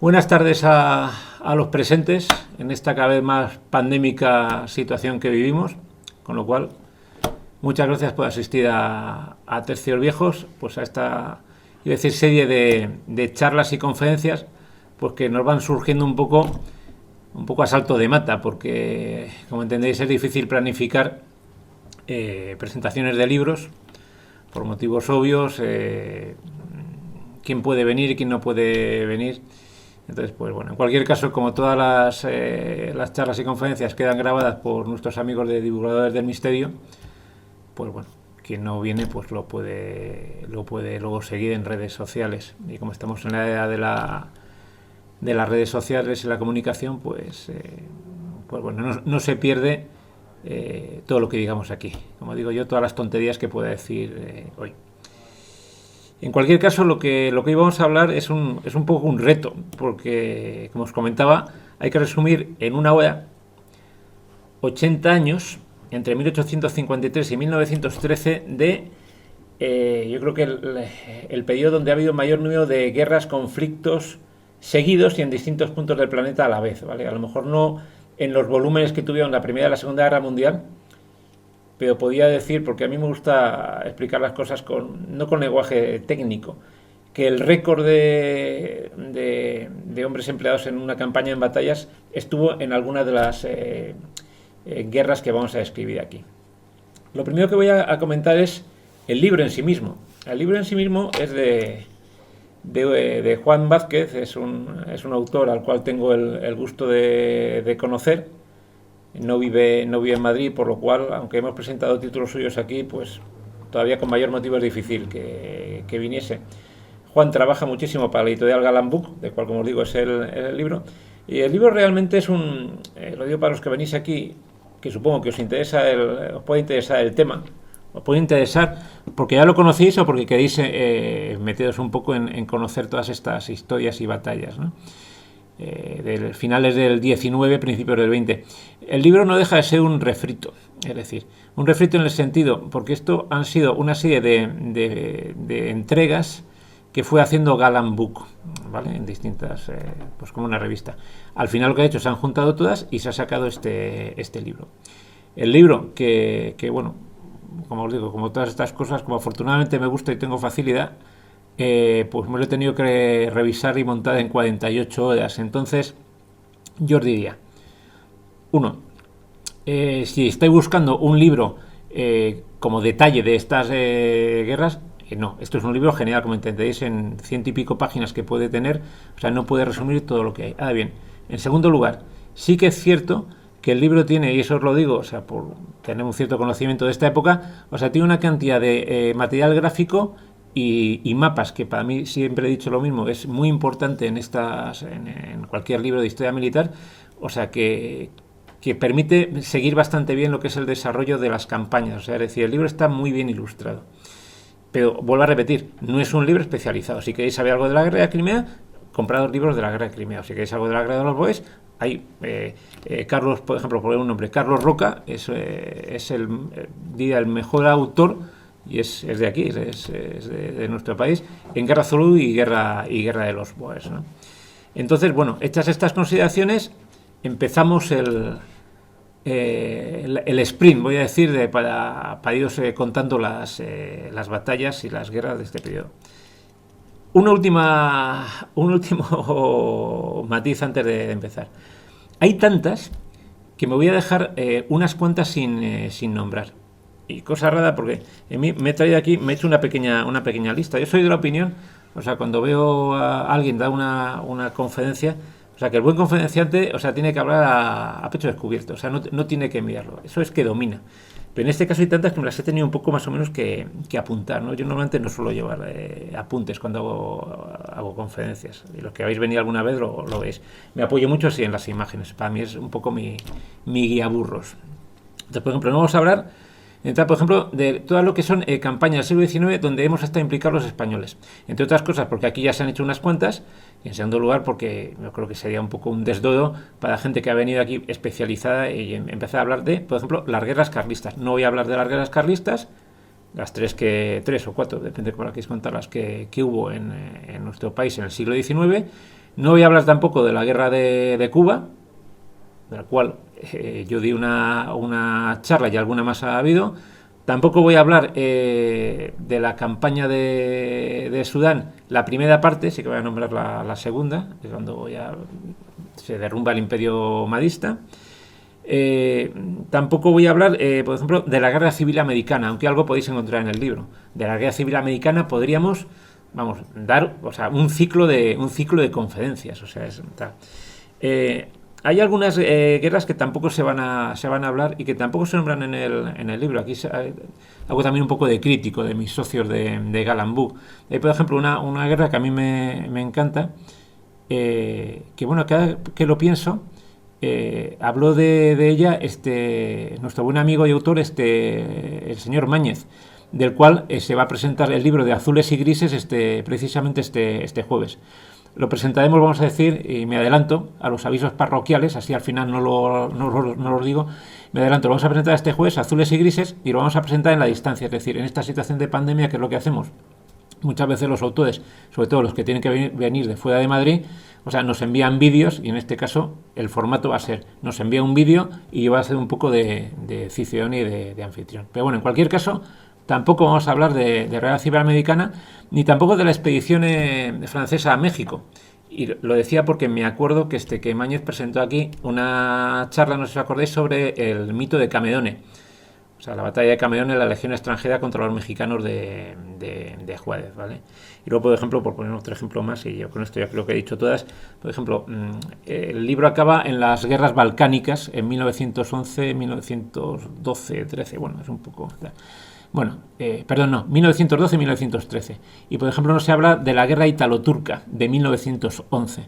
Buenas tardes a los presentes en esta cada vez más pandémica situación que vivimos, con lo cual muchas gracias por asistir a Tercios Viejos, pues a esta, iba a decir, serie de charlas y conferencias, pues que nos van surgiendo un poco a salto de mata, porque como entendéis es difícil planificar presentaciones de libros por motivos obvios, quién puede venir y quién no puede venir. Entonces, pues bueno, en cualquier caso, como todas las charlas y conferencias quedan grabadas por nuestros amigos de Divulgadores del Misterio, pues bueno, quien no viene pues lo puede luego seguir en redes sociales. Y como estamos en la era de las redes sociales y la comunicación, pues bueno, no se pierde todo lo que digamos aquí. Como digo yo, todas las tonterías que pueda decir hoy. En cualquier caso, lo que hoy vamos a hablar es un poco un reto, porque, como os comentaba, hay que resumir en una hora 80 años, entre 1853 y 1913, yo creo que el periodo donde ha habido mayor número de guerras, conflictos seguidos y en distintos puntos del planeta a la vez, ¿vale? A lo mejor no en los volúmenes que tuvieron la Primera y la Segunda Guerra Mundial, pero podía decir, porque a mí me gusta explicar las cosas no con lenguaje técnico, que el récord de hombres empleados en una campaña en batallas estuvo en algunas de las guerras que vamos a describir aquí. Lo primero que voy a comentar es el libro en sí mismo. El libro en sí mismo es de Juan Vázquez, es un autor al cual tengo el gusto de conocer. No vive en Madrid, por lo cual, aunque hemos presentado títulos suyos aquí, pues todavía con mayor motivo es difícil que viniese. Juan trabaja muchísimo para la editorial Galán Book, de cual, como os digo, es el libro. Y el libro realmente es lo digo para los que venís aquí, que supongo que os puede interesar el tema, os puede interesar porque ya lo conocéis o porque queréis meteros un poco en conocer todas estas historias y batallas, ¿no? De finales del 19, principios del 20. El libro no deja de ser un refrito, es decir, un refrito en el sentido, porque esto han sido una serie de entregas que fue haciendo Galán Book, ¿vale? En distintas, pues como una revista. Al final lo que ha hecho, se han juntado todas y se ha sacado este libro. El libro que bueno, como os digo, como todas estas cosas, como afortunadamente me gusta y tengo facilidad, pues me lo he tenido que revisar y montar en 48 horas. Entonces, yo os diría, si estáis buscando un libro como detalle de estas guerras, no, esto es un libro general, como entendéis, en 100 y pico páginas que puede tener, o sea, no puede resumir todo lo que hay. Ahora bien, en segundo lugar, sí que es cierto que el libro tiene, y eso os lo digo, o sea, por tener un cierto conocimiento de esta época, o sea, tiene una cantidad de material gráfico y mapas, que para mí siempre he dicho lo mismo, es muy importante en cualquier libro de historia militar, o sea que permite seguir bastante bien lo que es el desarrollo de las campañas, o sea, es decir, el libro está muy bien ilustrado. Pero vuelvo a repetir, no es un libro especializado. Si queréis saber algo de la guerra de Crimea, comprad los libros de la guerra de Crimea. O si queréis algo de la guerra de los Boers, hay Carlos, por ejemplo, por un nombre, Carlos Roca, es el mejor autor, y es de aquí, es de nuestro país, en Guerra Zulú y guerra de los Boers, ¿no? Entonces, bueno, hechas estas consideraciones, empezamos el sprint, voy a decir, para iros contando las batallas y las guerras de este periodo. Un último matiz antes de empezar. Hay tantas que me voy a dejar unas cuantas sin nombrar. Y cosa rara, porque me he traído aquí, me he hecho una pequeña lista. Yo soy de la opinión, o sea, cuando veo a alguien dar una conferencia, o sea, que el buen conferenciante, o sea, tiene que hablar a pecho descubierto, o sea, no tiene que mirarlo. Eso es que domina. Pero en este caso hay tantas que me las he tenido un poco más o menos que apuntar, ¿no? Yo normalmente no suelo llevar apuntes cuando hago conferencias. Y los que habéis venido alguna vez lo veis. Me apoyo mucho así en las imágenes. Para mí es un poco mi guía burros. Entonces, por ejemplo, no vamos a hablar, por ejemplo, de todo lo que son campañas del siglo XIX donde hemos estado implicados los españoles. Entre otras cosas, porque aquí ya se han hecho unas cuantas, y en segundo lugar, porque yo creo que sería un poco un desdodo para la gente que ha venido aquí especializada y empezar a hablar de, por ejemplo, las guerras carlistas. No voy a hablar de las guerras carlistas, las tres o cuatro, depende de cómo la queréis contar, las que hubo en nuestro país en el siglo XIX, No voy a hablar tampoco de la guerra de Cuba, de la cual yo di una charla y alguna más ha habido. Tampoco voy a hablar de la campaña de Sudán, la primera parte, sí que voy a nombrar la segunda, que es cuando se derrumba el imperio mahdista. Tampoco voy a hablar, por ejemplo, de la guerra civil americana, aunque algo podéis encontrar en el libro. De la guerra civil americana podríamos, dar, un ciclo de conferencias, hay algunas guerras que tampoco se van a hablar y que tampoco se nombran en el libro. Aquí hago también un poco de crítico de mis socios de Galambú. Hay, por ejemplo, una guerra que a mí me encanta, que bueno, cada que lo pienso, habló de ella nuestro buen amigo y autor, el señor Máñez, del cual se va a presentar el libro de Azules y Grises precisamente este jueves. Lo presentaremos, vamos a decir, y me adelanto a los avisos parroquiales, así al final no los digo, me adelanto, lo vamos a presentar este jueves, Azules y Grises, y lo vamos a presentar en la distancia, es decir, en esta situación de pandemia, que es lo que hacemos. Muchas veces los autores, sobre todo los que tienen que venir de fuera de Madrid, nos envían vídeos, y en este caso el formato va a ser, nos envía un vídeo y yo voy a hacer un poco de cicerón y de anfitrión. Pero bueno, en cualquier caso, tampoco vamos a hablar de guerra civil americana, ni tampoco de la expedición francesa a México. Y lo decía porque me acuerdo que Máñez presentó aquí una charla, no sé si os acordáis, sobre el mito de Camedone. La batalla de Camedone, la legión extranjera contra los mexicanos de Juárez, ¿vale? Y luego, por ejemplo, por poner otro ejemplo más, y yo con esto ya creo que he dicho todas, por ejemplo, el libro acaba en las guerras balcánicas en 1911, 1912, 13, bueno, es un poco... Bueno, 1912 y 1913. Y, por ejemplo, no se habla de la guerra italo-turca de 1911,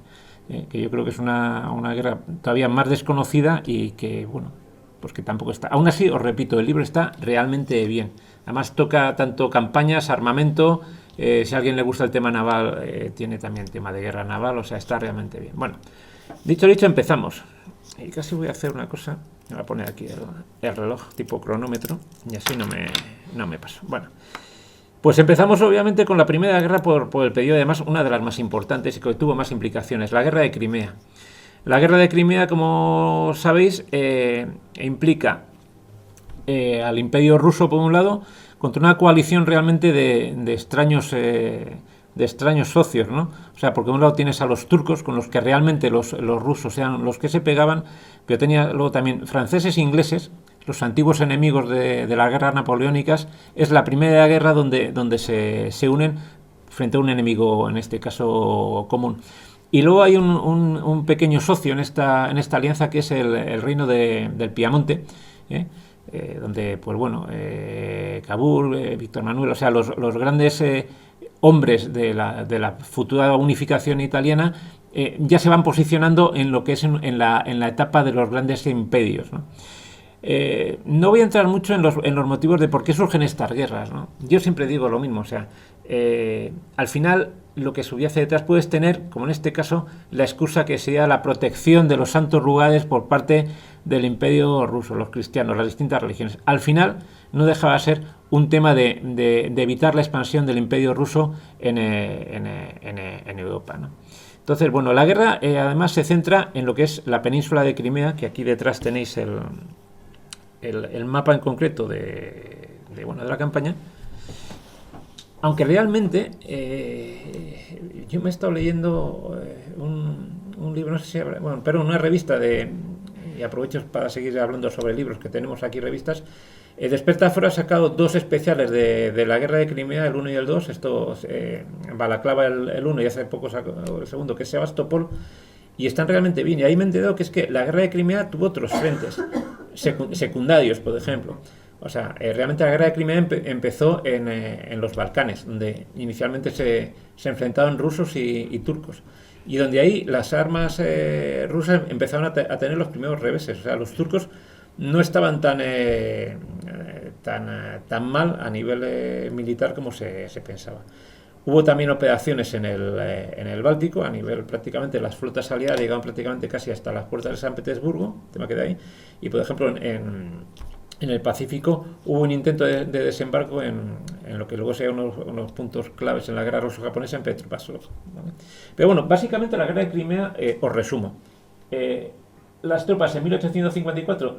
que yo creo que es una guerra todavía más desconocida y que, bueno, pues que tampoco está. Aún así, os repito, el libro está realmente bien. Además toca tanto campañas, armamento, si a alguien le gusta el tema naval, tiene también tema de guerra naval, está realmente bien. Bueno, dicho, empezamos. Y casi voy a hacer una cosa, me voy a poner aquí el reloj tipo cronómetro y así no me paso. Bueno, pues empezamos obviamente con la primera guerra por el periodo, además una de las más importantes y que tuvo más implicaciones, la guerra de Crimea. La guerra de Crimea, como sabéis, implica al imperio ruso por un lado contra una coalición realmente de extraños socios, ¿no? Porque por un lado tienes a los turcos, con los que realmente los rusos eran los que se pegaban, pero tenía luego también franceses e ingleses, los antiguos enemigos de las guerras napoleónicas. Es la primera guerra donde se unen frente a un enemigo, en este caso, común. Y luego hay un pequeño socio en esta alianza, que es el reino del Piamonte, donde, pues bueno, Cabul, Víctor Manuel, los grandes hombres de la futura unificación italiana, ya se van posicionando en lo que es en la etapa de los grandes imperios, ¿no? No voy a entrar mucho en los motivos de por qué surgen estas guerras, ¿no? Yo siempre digo lo mismo, al final lo que subyace detrás puedes tener, como en este caso, la excusa que sería la protección de los santos lugares por parte del imperio ruso, los cristianos, las distintas religiones. Al final no dejaba de ser un tema de evitar la expansión del imperio ruso en Europa, ¿no? Entonces, bueno, la guerra además se centra en lo que es la península de Crimea, que aquí detrás tenéis el mapa en concreto de la campaña. Aunque realmente yo me he estado leyendo un libro, no sé si pero una revista y aprovecho para seguir hablando sobre libros que tenemos aquí, revistas. Despertador ha sacado dos especiales de la guerra de Crimea, el 1 y el 2, Balaclava el 1 y hace poco sacó el segundo, que es Sebastopol, y están realmente bien. Y ahí me he enterado que es que la guerra de Crimea tuvo otros frentes secundarios, por ejemplo. Realmente la guerra de Crimea empezó en los Balcanes, donde inicialmente se enfrentaban rusos y turcos, y donde ahí las armas rusas empezaron a tener los primeros reveses. Los turcos no estaban tan mal a nivel militar como se pensaba. Hubo también operaciones en el Báltico, a nivel prácticamente las flotas aliadas llegaban prácticamente casi hasta las puertas de San Petersburgo, tema que de ahí, y por ejemplo en el Pacífico hubo un intento de desembarco en en lo que luego sean unos puntos claves en la guerra ruso-japonesa en Petropavlovsk, ¿vale? Pero bueno, básicamente la guerra de Crimea, os resumo. Las tropas en 1854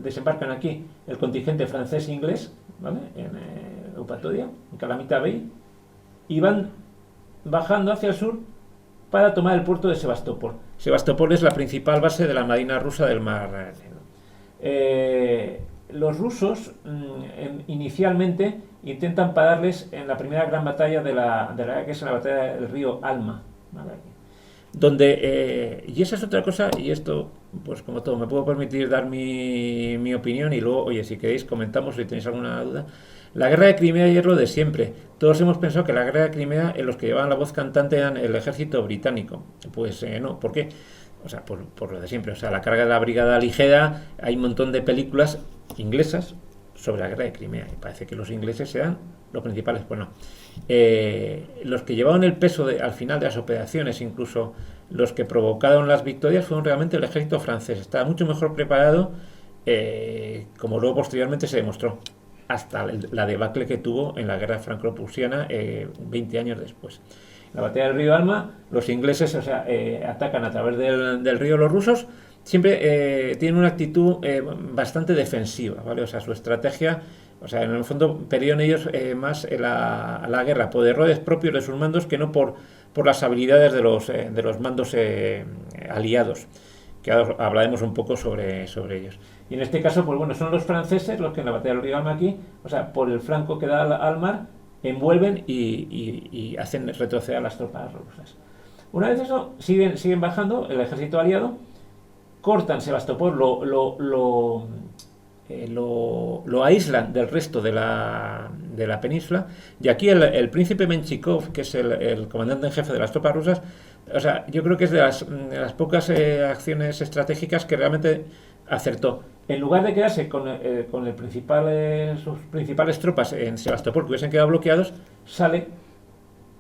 desembarcan aquí el contingente francés e inglés, ¿vale? En Eupatoria, en Calamita Bay, y van bajando hacia el sur para tomar el puerto de Sebastopol. Sebastopol es la principal base de la Marina rusa del Mar Negro. Los rusos inicialmente intentan pararles en la primera gran batalla de la guerra, que es la batalla del río Alma, ¿vale? Donde, y esa es otra cosa, y esto, pues como todo, me puedo permitir dar mi opinión y luego, oye, si queréis comentamos si tenéis alguna duda. La guerra de Crimea y es lo de siempre. Todos hemos pensado que la guerra de Crimea, en los que llevaban la voz cantante eran el ejército británico. Pues no, ¿por qué? O sea, por lo de siempre. O sea, la carga de la brigada ligera, hay un montón de películas inglesas sobre la guerra de Crimea y parece que los ingleses sean los principales. Pues no. Los que llevaban el peso al final de las operaciones, incluso los que provocaron las victorias, fueron realmente el ejército francés. Estaba mucho mejor preparado, como luego posteriormente se demostró, hasta la debacle que tuvo en la guerra franco-prusiana 20 años después. La batalla del río Alma, los ingleses, o sea, atacan a través del río. Los rusos siempre tienen una actitud bastante defensiva, ¿vale? O sea, su estrategia, o sea, en el fondo perdieron ellos más la guerra por errores propios de sus mandos que no por las habilidades de los mandos aliados, que ahora hablaremos un poco sobre ellos. Y en este caso, pues bueno, son los franceses los que en la batalla del río Alma aquí, o sea, por el flanco que da al mar, envuelven y hacen retroceder a las tropas rusas. Una vez eso, siguen bajando el ejército aliado, cortan Sebastopol, lo aíslan del resto de la península, y aquí el príncipe Menchikov, que es el comandante en jefe de las tropas rusas, o sea, yo creo que es de las pocas acciones estratégicas que realmente acertó. En lugar de quedarse con sus principales tropas en Sebastopol, que hubiesen quedado bloqueados, sale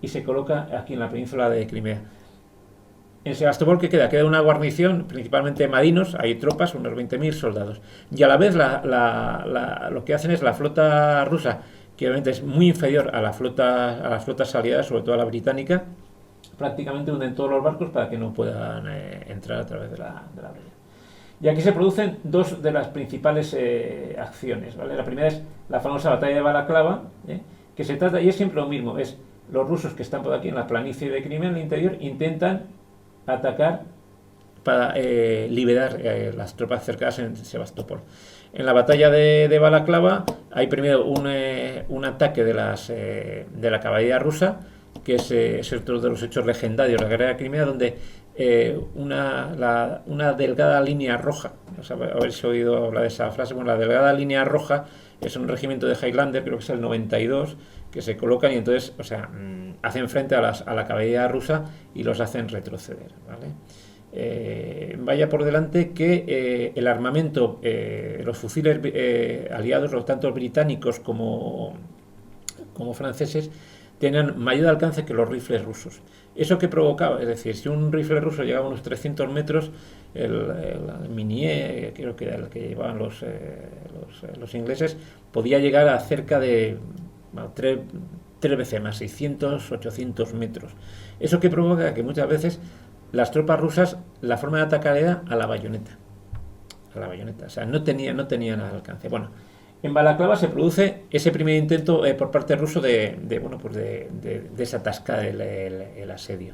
y se coloca aquí en la península de Crimea. En Sebastopol, ¿qué queda? Queda una guarnición, principalmente marinos, hay tropas, unos 20.000 soldados. Y a la vez lo que hacen es la flota rusa, que obviamente es muy inferior a las flotas aliadas, sobre todo a la británica, prácticamente hunden todos los barcos para que no puedan entrar a través de la bahía. Y aquí se producen dos de las principales acciones, ¿vale? La primera es la famosa batalla de Balaclava, que se trata, y es siempre lo mismo, es los rusos que están por aquí en la planicie de Crimea, en el interior, intentan atacar para liberar las tropas cercanas en Sebastopol. En la batalla de Balaclava hay primero un ataque de la caballería rusa, que es otro de los hechos legendarios de la guerra de Crimea, donde una delgada línea roja, o sea, habéis oído hablar de esa frase, bueno, la delgada línea roja es un regimiento de Highlander, creo que es el 92, que se colocan y entonces, o sea, hacen frente a la caballería rusa y los hacen retroceder, ¿vale? Vaya por delante que el armamento, los fusiles aliados, tanto británicos como franceses, tenían mayor alcance que los rifles rusos. ¿Eso qué provocaba? Es decir, si un rifle ruso llegaba a unos 300 metros, el Minié, creo que era el que llevaban los ingleses, podía llegar a cerca de tres veces más, 600, 800 metros. ¿Eso qué provoca? Que muchas veces las tropas rusas, la forma de atacar era a la bayoneta. O sea, no tenían alcance. Bueno, en Balaclava se produce ese primer intento por parte ruso de desatascar el asedio.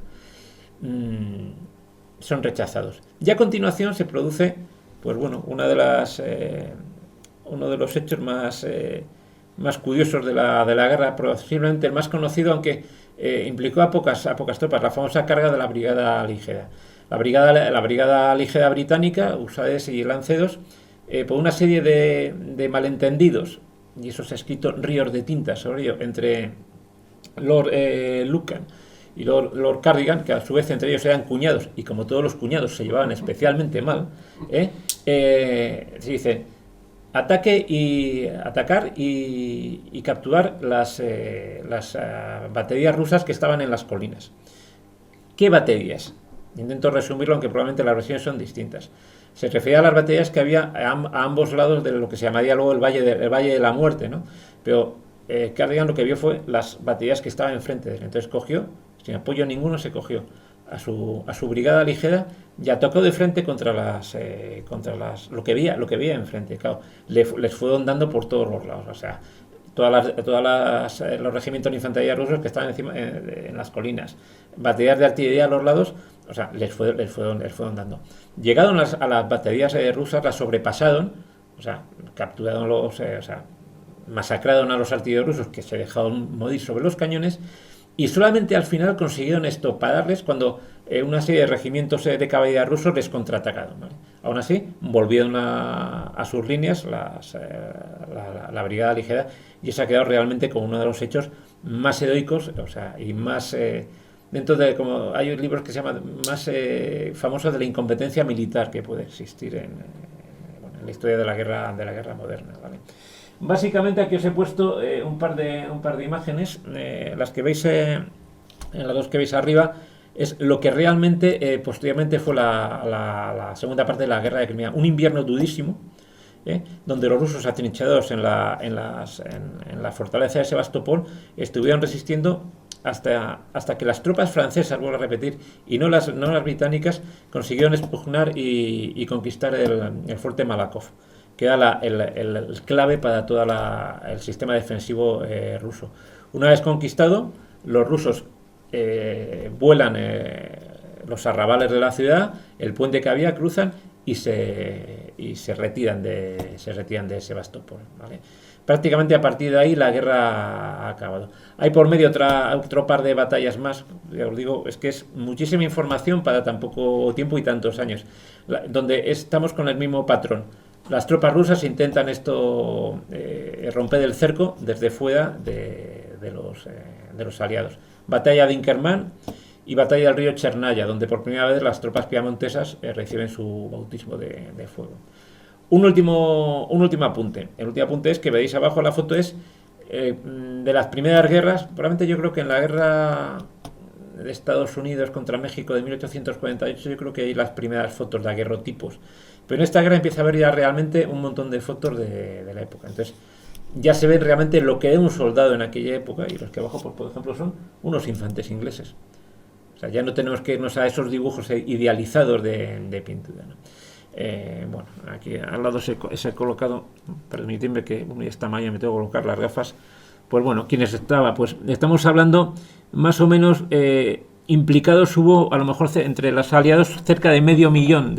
Son rechazados. Y a continuación se produce, pues bueno, uno de los hechos más curiosos de la guerra, posiblemente el más conocido, aunque implicó a pocas tropas, la famosa carga de la brigada ligera. La brigada ligera británica, Husades y Lanceros, por una serie de malentendidos, y eso se ha escrito ríos de tinta sobre ello, entre Lord Lucan y Lord Cardigan, que a su vez entre ellos eran cuñados, y como todos los cuñados se llevaban especialmente mal, se dice atacar y capturar las baterías rusas que estaban en las colinas. ¿Qué baterías? Intento resumirlo, aunque probablemente las versiones son distintas. Se refería a las baterías que había a ambos lados de lo que se llamaría luego el Valle de la Muerte, ¿no? Pero Cardigan lo que vio fue las baterías que estaban enfrente de él. Entonces cogió, sin apoyo ninguno, se cogió a su brigada ligera y atacó de frente contra lo que veía enfrente. Claro, les fue dando por todos los lados. O sea, los regimientos de infantería rusos que estaban encima en las colinas, baterías de artillería a los lados, o sea, les fueron dando. Llegaron a las baterías rusas, las sobrepasaron, o sea, capturaron o sea, masacraron a los artilleros rusos que se dejaron morir sobre los cañones, y solamente al final consiguieron pararles cuando una serie de regimientos de caballería rusos les contraatacaron, ¿vale? Aún así, volvieron a sus líneas la brigada ligera, y eso ha quedado realmente como uno de los hechos más heroicos, o sea, y más dentro de, como hay libros que se llaman más famosos, de la incompetencia militar que puede existir en la historia de la guerra moderna, ¿vale? Básicamente aquí os he puesto un par de imágenes, las que veis en las dos que veis arriba es lo que realmente posteriormente fue la segunda parte de la guerra de Crimea, un invierno durísimo, donde los rusos atrinchados en la fortaleza de Sebastopol estuvieron resistiendo hasta que las tropas francesas, vuelvo a repetir, y no las británicas, consiguieron expugnar y conquistar el fuerte Malakoff, que era el clave para todo el sistema defensivo ruso. Una vez conquistado, los rusos vuelan los arrabales de la ciudad, el puente que había, cruzan y se retiran de Sebastopol, ¿vale? Prácticamente a partir de ahí la guerra ha acabado. Hay por medio otro par de batallas más, ya os digo, es que es muchísima información para tan poco tiempo y tantos años, donde estamos con el mismo patrón. Las tropas rusas intentan romper el cerco desde fuera de los aliados. Batalla de Inkerman y batalla del río Chernaya, donde por primera vez las tropas piamontesas reciben su bautismo de fuego. Un último apunte. El último apunte es que veis abajo la foto, es de las primeras guerras. Probablemente yo creo que en la guerra de Estados Unidos contra México de 1848, yo creo que hay las primeras fotos de aguerrotipos. Pero en esta guerra empieza a haber ya realmente un montón de fotos de la época. Entonces ya se ve realmente lo que era un soldado en aquella época, y los que abajo, pues, por ejemplo, son unos infantes ingleses. O sea, ya no tenemos que irnos a esos dibujos idealizados de pintura, ¿no? Bueno, aquí al lado se he colocado, permitidme que esta mañana me tengo que colocar las gafas. Pues bueno, ¿quiénes estaba? Pues estamos hablando más o menos implicados, hubo a lo mejor entre los aliados cerca de 500.000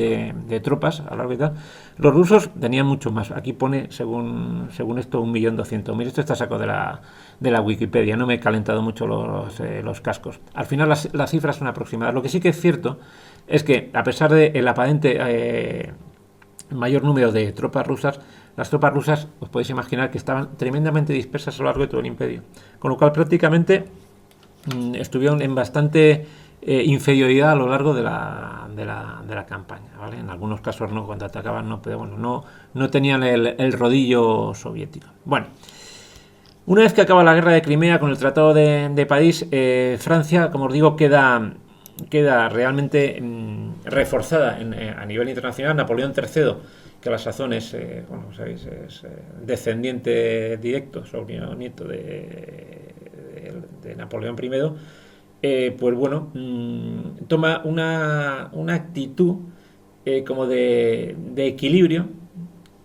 de tropas a la largo y tal. Los rusos tenían mucho más. Aquí pone, según esto, 1.200.000. Esto está sacado de la Wikipedia. No me he calentado mucho los cascos. Al final las cifras son aproximadas. Lo que sí que es cierto es que, a pesar del aparente mayor número de tropas rusas, las tropas rusas, os podéis imaginar que estaban tremendamente dispersas a lo largo de todo el imperio. Con lo cual, prácticamente estuvieron en bastante inferioridad a lo largo de la campaña, ¿vale? En algunos casos no, cuando atacaban no, pero bueno, no tenían el rodillo soviético. Bueno, una vez que acaba la guerra de Crimea con el Tratado de París, Francia, como os digo, queda realmente reforzada a nivel internacional. Napoleón III, que a la sazón es, bueno, sabéis, es descendiente directo, sobrino nieto de Napoleón I, pues bueno, toma una actitud como de equilibrio,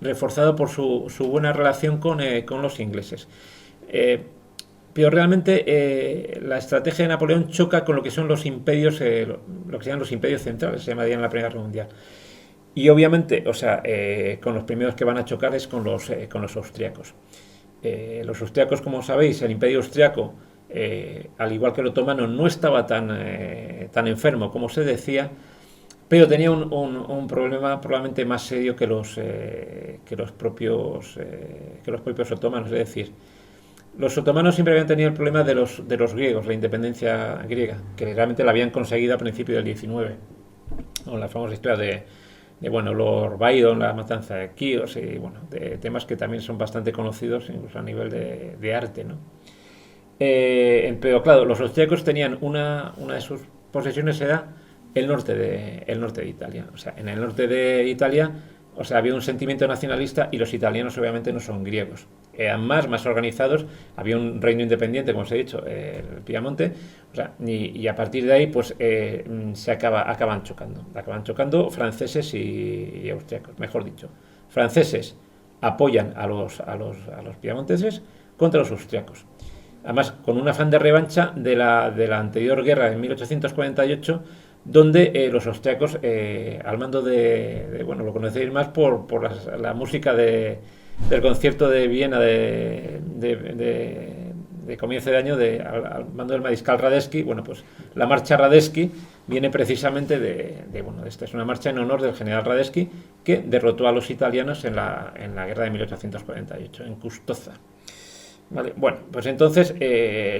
reforzado por su buena relación con los ingleses. Pero realmente la estrategia de Napoleón choca con lo que son los imperios, lo que se llaman los imperios centrales, se llamarían en la Primera Guerra Mundial. Y obviamente, o sea, con los primeros que van a chocar es con los austriacos. Los austriacos, como sabéis, el imperio austriaco, al igual que el otomano, no estaba tan enfermo como se decía, pero tenía un problema probablemente más serio que los propios otomanos. Es decir, los otomanos siempre habían tenido el problema de los griegos, la independencia griega, que realmente la habían conseguido a principios del XIX, con la famosa historia de Lord Byron, la matanza de Quíos, y bueno, de temas que también son bastante conocidos incluso a nivel de arte, ¿no? Pero claro, los austríacos tenían una de sus posesiones, era el norte de Italia. O sea, en el norte de Italia O sea, había un sentimiento nacionalista y los italianos obviamente no son griegos. Eran más organizados, había un reino independiente, como os he dicho, el Piamonte, o sea, y a partir de ahí pues acaban chocando franceses y austriacos, mejor dicho. Franceses apoyan a los piamonteses contra los austriacos. Además, con un afán de revancha de la anterior guerra en 1848, donde los austriacos, al mando bueno, lo conocéis más por la música del concierto de Viena de comienzo de año, al mando del mariscal Radetzky. Bueno, pues la marcha Radetzky viene precisamente bueno, esta es una marcha en honor del general Radetzky, que derrotó a los italianos en la guerra de 1848, en Custoza. Vale, bueno, pues entonces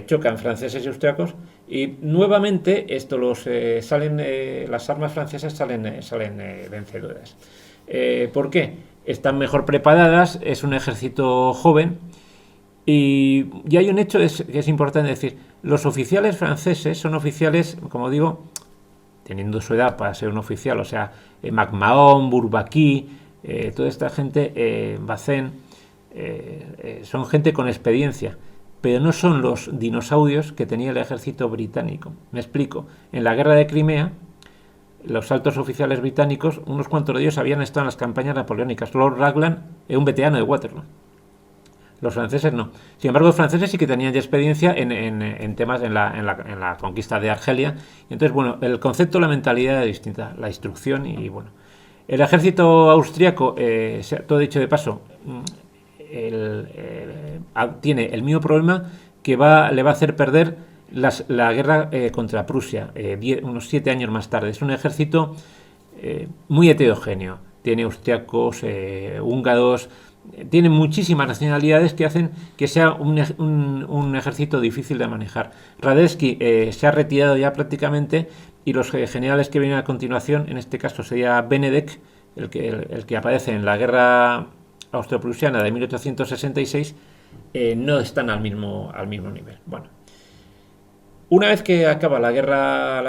chocan franceses y austriacos y nuevamente las armas francesas salen vencedoras. ¿Por qué? Están mejor preparadas, es un ejército joven y hay un hecho que es importante decir. Los oficiales franceses son oficiales, como digo, teniendo su edad para ser un oficial, o sea, MacMahon, Bourbaki, toda esta gente, Bazin, son gente con experiencia, pero no son los dinosaurios que tenía el ejército británico. Me explico. En la guerra de Crimea, los altos oficiales británicos, unos cuantos de ellos habían estado en las campañas napoleónicas. Lord Raglan es un veterano de Waterloo. Los franceses no. Sin embargo, los franceses sí que tenían ya experiencia en temas en la conquista de Argelia. Y entonces, bueno, el concepto, la mentalidad era distinta, la instrucción y bueno. El ejército austriaco, todo dicho de paso, tiene el mismo problema que le va a hacer perder la guerra contra Prusia unos 7 años más tarde. Es un ejército muy heterogéneo. Tiene austriacos, húngaros, tiene muchísimas nacionalidades que hacen que sea un ejército difícil de manejar. Radetzky se ha retirado ya prácticamente y los generales que vienen a continuación, en este caso sería Benedek, el que aparece en la guerra austro-prusiana de 1866, no están al mismo nivel. Bueno, una vez que acaba la guerra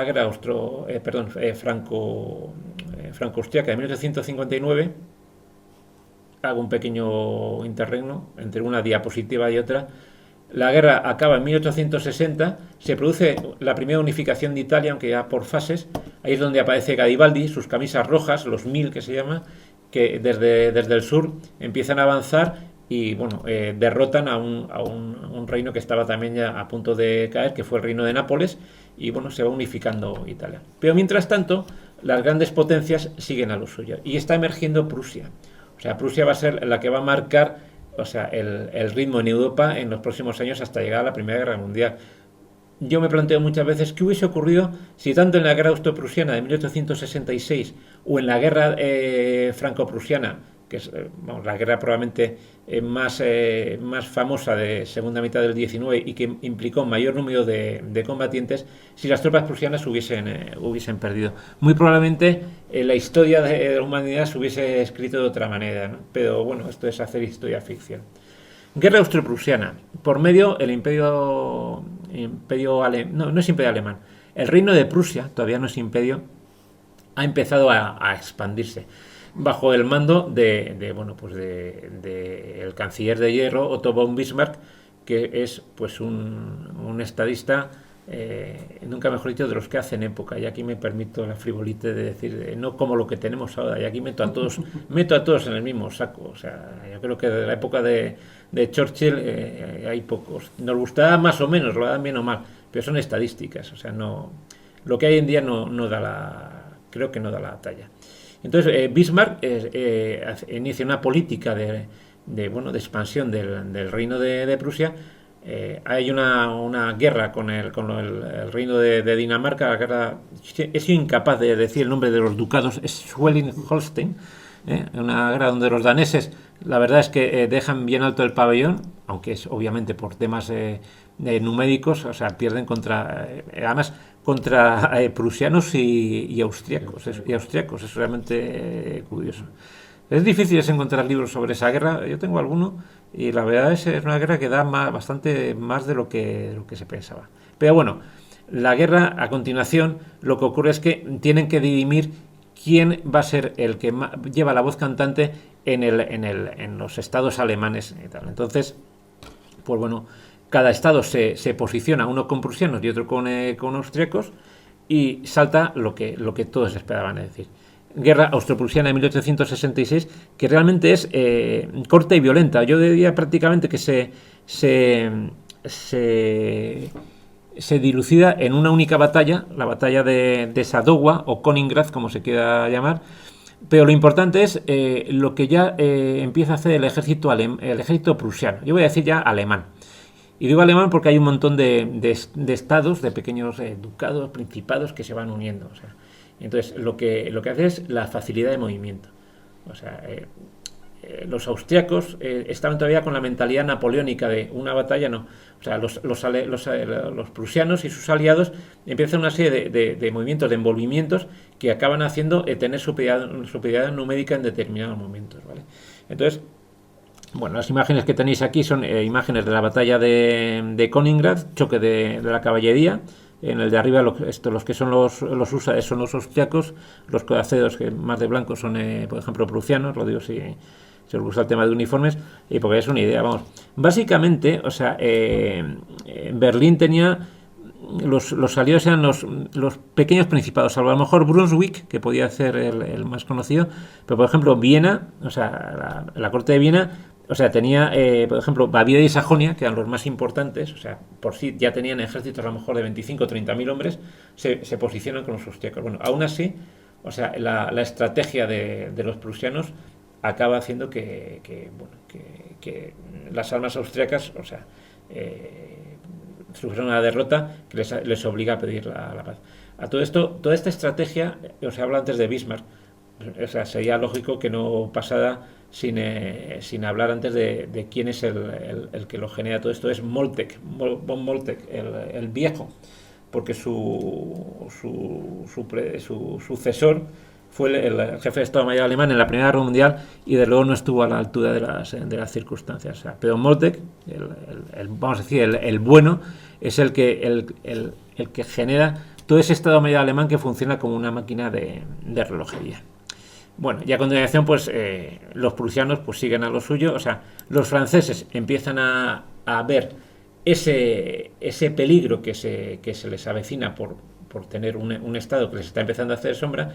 franco-austriaca de 1859, hago un pequeño interregno entre una diapositiva y otra. La guerra acaba en 1860, se produce la primera unificación de Italia, aunque ya por fases. Ahí es donde aparece Garibaldi, sus camisas rojas, los 1000 que se llama, que desde el sur empiezan a avanzar y bueno, derrotan a un reino que estaba también ya a punto de caer, que fue el reino de Nápoles, y bueno, se va unificando Italia. Pero mientras tanto, las grandes potencias siguen a lo suyo y está emergiendo Prusia. O sea, Prusia va a ser la que va a marcar, o sea, el ritmo en Europa en los próximos años hasta llegar a la Primera Guerra Mundial. Yo me planteo muchas veces qué hubiese ocurrido si tanto en la guerra austro-prusiana de 1866 o en la guerra franco-prusiana, que es la guerra probablemente más famosa de segunda mitad del XIX y que implicó mayor número de combatientes, si las tropas prusianas hubiesen perdido. Muy probablemente la historia de la humanidad se hubiese escrito de otra manera, ¿no? Pero bueno, esto es hacer historia ficción. Guerra austro-prusiana. Por medio, el imperio alemán, no es imperio alemán, el reino de Prusia, todavía no es imperio, ha empezado a expandirse bajo el mando de el canciller de hierro, Otto von Bismarck, que es pues un estadista, nunca mejor dicho, de los que hacen época. Y aquí me permito la frivolite de decir, no como lo que tenemos ahora, y aquí meto a todos en el mismo saco. O sea, yo creo que de la época de Churchill hay pocos. Nos gustará más o menos, lo dan bien o mal, pero son estadísticas. O sea, no, lo que hay en día creo que no da la talla. Entonces, Bismarck inicia una política de expansión del reino de Prusia. Hay una guerra con el reino de Dinamarca. La guerra, he sido incapaz de decir el nombre de los ducados, es Schleswig-Holstein, una guerra donde los daneses, la verdad es que dejan bien alto el pabellón, aunque es obviamente por temas numéricos, o sea, pierden además contra prusianos y austriacos. Es realmente curioso. Es difícil encontrar libros sobre esa guerra. Yo tengo alguno y la verdad es una guerra que da bastante más de lo que se pensaba. Pero bueno, la guerra, a continuación, lo que ocurre es que tienen que dirimir quién va a ser el que lleva la voz cantante en los estados alemanes y tal. Entonces, pues bueno, cada estado se posiciona, uno con prusianos y otro con austríacos, y salta lo que todos esperaban decir. Guerra austro-prusiana de 1866, que realmente es corta y violenta. Yo diría prácticamente que se dilucida en una única batalla, la batalla de Sadowa o Königsgrad, como se quiera llamar. Pero lo importante es lo que ya empieza a hacer el ejército prusiano. Yo voy a decir ya alemán. Y digo alemán porque hay un montón de estados, de pequeños ducados, principados que se van uniendo. O sea, entonces lo que hace es la facilidad de movimiento. O sea, los austriacos estaban todavía con la mentalidad napoleónica de una batalla, no. O sea, los prusianos y sus aliados empiezan una serie de movimientos, de envolvimientos que acaban haciendo tener superioridad numérica en determinados momentos, ¿vale? Entonces, bueno, las imágenes que tenéis aquí son imágenes de la batalla de Königsgrad, choque de la caballería. En el de arriba, los que son los USA son los austriacos, los codacedos, que más de blanco, son, por ejemplo, prusianos. Lo digo si os gusta el tema de uniformes, y porque es una idea, vamos. Básicamente, o sea, Berlín tenía, los aliados eran los pequeños principados, salvo a lo mejor Brunswick, que podía ser el más conocido, pero por ejemplo Viena, o sea, la corte de Viena, o sea, tenía, por ejemplo, Baviera y Sajonia, que eran los más importantes, o sea, por sí ya tenían ejércitos a lo mejor de 25 o 30.000 hombres, se posicionan con los austriacos. Bueno, aún así, o sea, la estrategia de los prusianos acaba haciendo que las armas austriacas, o sea, sufrieron una derrota que les obliga a pedir la paz. A todo esto, toda esta estrategia, os habla antes de Bismarck, o sea, sería lógico que no pasara sin hablar antes de quién es el que lo genera todo esto. Es Moltke, von Moltke, el viejo, porque su sucesor fue el jefe de Estado Mayor alemán en la Primera Guerra Mundial, y de luego no estuvo a la altura de las circunstancias. O sea, pero Moltke, vamos a decir, el bueno, es el que genera todo ese Estado Mayor alemán que funciona como una máquina de relojería. Bueno, y a continuación, pues los prusianos pues siguen a lo suyo. O sea, los franceses empiezan a ver ese peligro que se les avecina por tener un Estado que les está empezando a hacer sombra.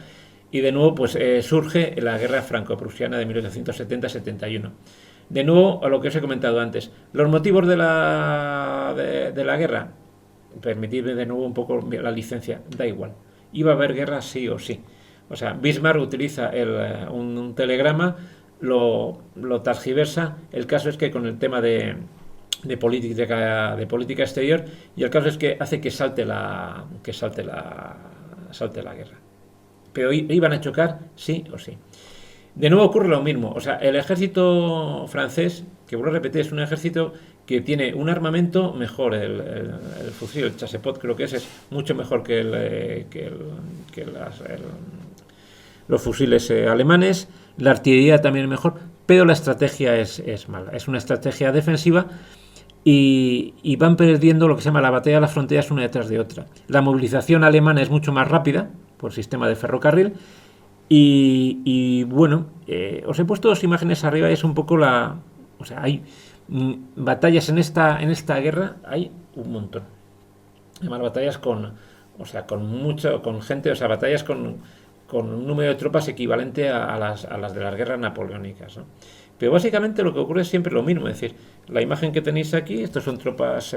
Y de nuevo, pues surge la guerra franco-prusiana de 1870-71. De nuevo, a lo que os he comentado antes, los motivos de la guerra, permitidme de nuevo un poco la licencia, da igual. Iba a haber guerra sí o sí. O sea, Bismarck utiliza un telegrama, lo transgiversa. El caso es que con el tema de política exterior, y el caso es que hace que salte la guerra. Pero iban a chocar sí o sí. De nuevo ocurre lo mismo. O sea, el ejército francés, que vuelvo a repetir, es un ejército que tiene un armamento mejor. El fusil, el chassepot, creo que es mucho mejor que los fusiles alemanes. La artillería también es mejor, pero la estrategia es mala. Es una estrategia defensiva, y van perdiendo lo que se llama la batalla de las fronteras una detrás de otra. La movilización alemana es mucho más rápida por sistema de ferrocarril, y bueno, os he puesto dos imágenes arriba. Es un poco o sea, hay batallas en esta guerra, hay un montón. Además, batallas con gente, o sea, batallas con un número de tropas equivalente a las de las guerras napoleónicas, ¿no? Pero básicamente lo que ocurre es siempre lo mismo. Es decir, la imagen que tenéis aquí, estos son tropas,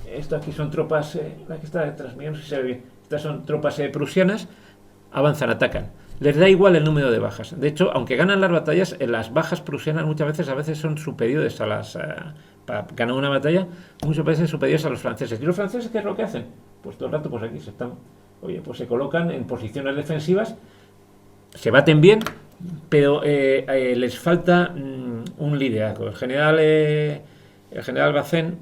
esto aquí son tropas, aquí está detrás mío, no sé si se ve bien. Estas son tropas prusianas, avanzan, atacan. Les da igual el número de bajas. De hecho, aunque ganan las batallas, las bajas prusianas a veces son superiores a las... para ganar una batalla, muchas veces superiores a los franceses. ¿Y los franceses qué es lo que hacen? Pues todo el rato, pues aquí se colocan en posiciones defensivas, se baten bien, pero les falta un liderazgo. El general Bazaine,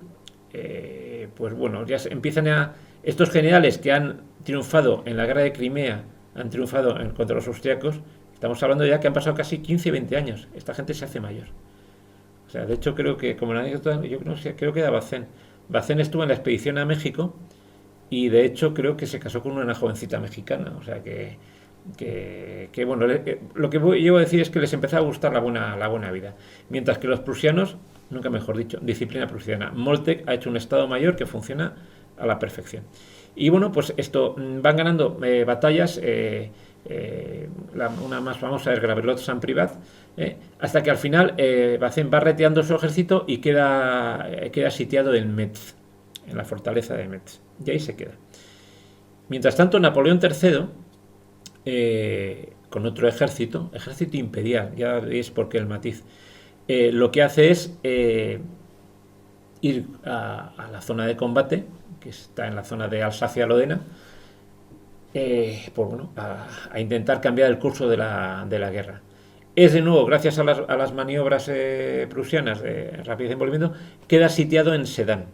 pues bueno, ya empiezan estos generales que han triunfado en la guerra de Crimea, han triunfado contra los austriacos. Estamos hablando ya que han pasado casi 15-20 años. Esta gente se hace mayor. O sea, de hecho, creo que, como la anécdota, creo que era Bazaine. Bazaine estuvo en la expedición a México, y de hecho creo que se casó con una jovencita mexicana. O sea que bueno, lo que llevo a decir es que les empezaba a gustar la buena vida. Mientras que los prusianos, nunca mejor dicho, disciplina prusiana. Moltke ha hecho un Estado Mayor que funciona a la perfección. Y bueno, pues esto, van ganando batallas, una más famosa es Gravelotte-Saint-Privat, hasta que al final va reteando su ejército y queda sitiado en Metz, en la fortaleza de Metz. Y ahí se queda. Mientras tanto, Napoleón III, con otro ejército imperial, ya veis por qué el matiz, lo que hace es ir a la zona de combate, que está en la zona de Alsacia-Lorena, pues bueno, a intentar cambiar el curso de la guerra. Es de nuevo, gracias a las maniobras prusianas de rapidez y envolvimiento, queda sitiado en Sedan.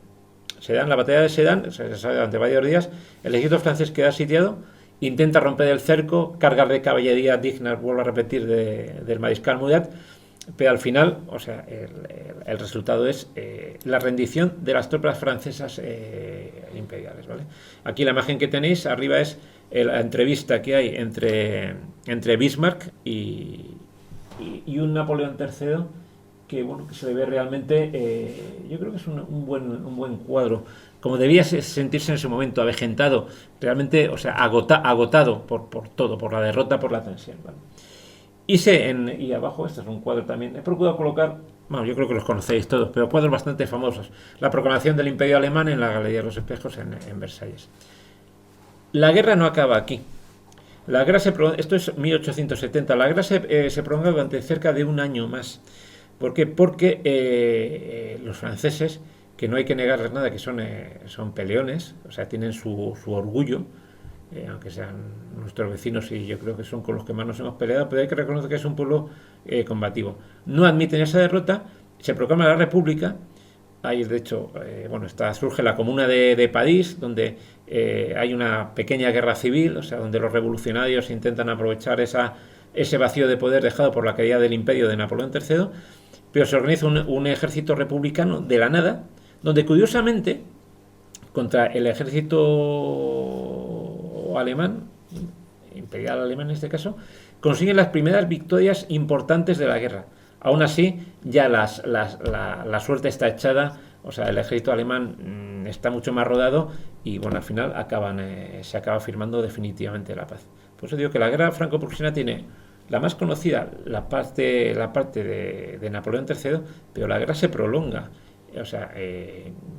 La batalla de Sedan, se sabe durante varios días, el ejército francés queda sitiado, intenta romper el cerco, cargas de caballería dignas, vuelvo a repetir, del mariscal Murat, pero al final, o sea, el resultado es la rendición de las tropas francesas imperiales, ¿vale? Aquí la imagen que tenéis arriba es la entrevista que hay entre Bismarck y un Napoleón III que, bueno, que se le ve realmente, yo creo que es un buen cuadro, como debía sentirse en ese momento, avejentado, realmente, o sea, agotado por todo, por la derrota, por la tensión, ¿vale? Y abajo, este es un cuadro también, he procurado colocar, bueno, yo creo que los conocéis todos, pero cuadros bastante famosos, la proclamación del Imperio Alemán en la Galería de los Espejos en Versalles. La guerra no acaba aquí. La guerra esto es 1870, la guerra se prolonga durante cerca de un año más. ¿Por qué? Porque los franceses, que no hay que negarles nada, que son peleones, o sea, tienen su orgullo, aunque sean nuestros vecinos y yo creo que son con los que más nos hemos peleado, pero hay que reconocer que es un pueblo combativo. No admiten esa derrota, se proclama la República. Ahí, de hecho, bueno, surge la Comuna de París, donde hay una pequeña guerra civil, o sea, donde los revolucionarios intentan aprovechar ese vacío de poder dejado por la caída del imperio de Napoleón III, pero se organiza un ejército republicano de la nada, donde curiosamente, contra el ejército alemán, imperial alemán en este caso, consiguen las primeras victorias importantes de la guerra. Aún así, ya la suerte está echada, o sea, el ejército alemán está mucho más rodado y, bueno, al final se acaba firmando definitivamente la paz. Por eso digo que la guerra franco-prusiana tiene la más conocida, la parte de Napoleón III, pero la guerra se prolonga, o sea,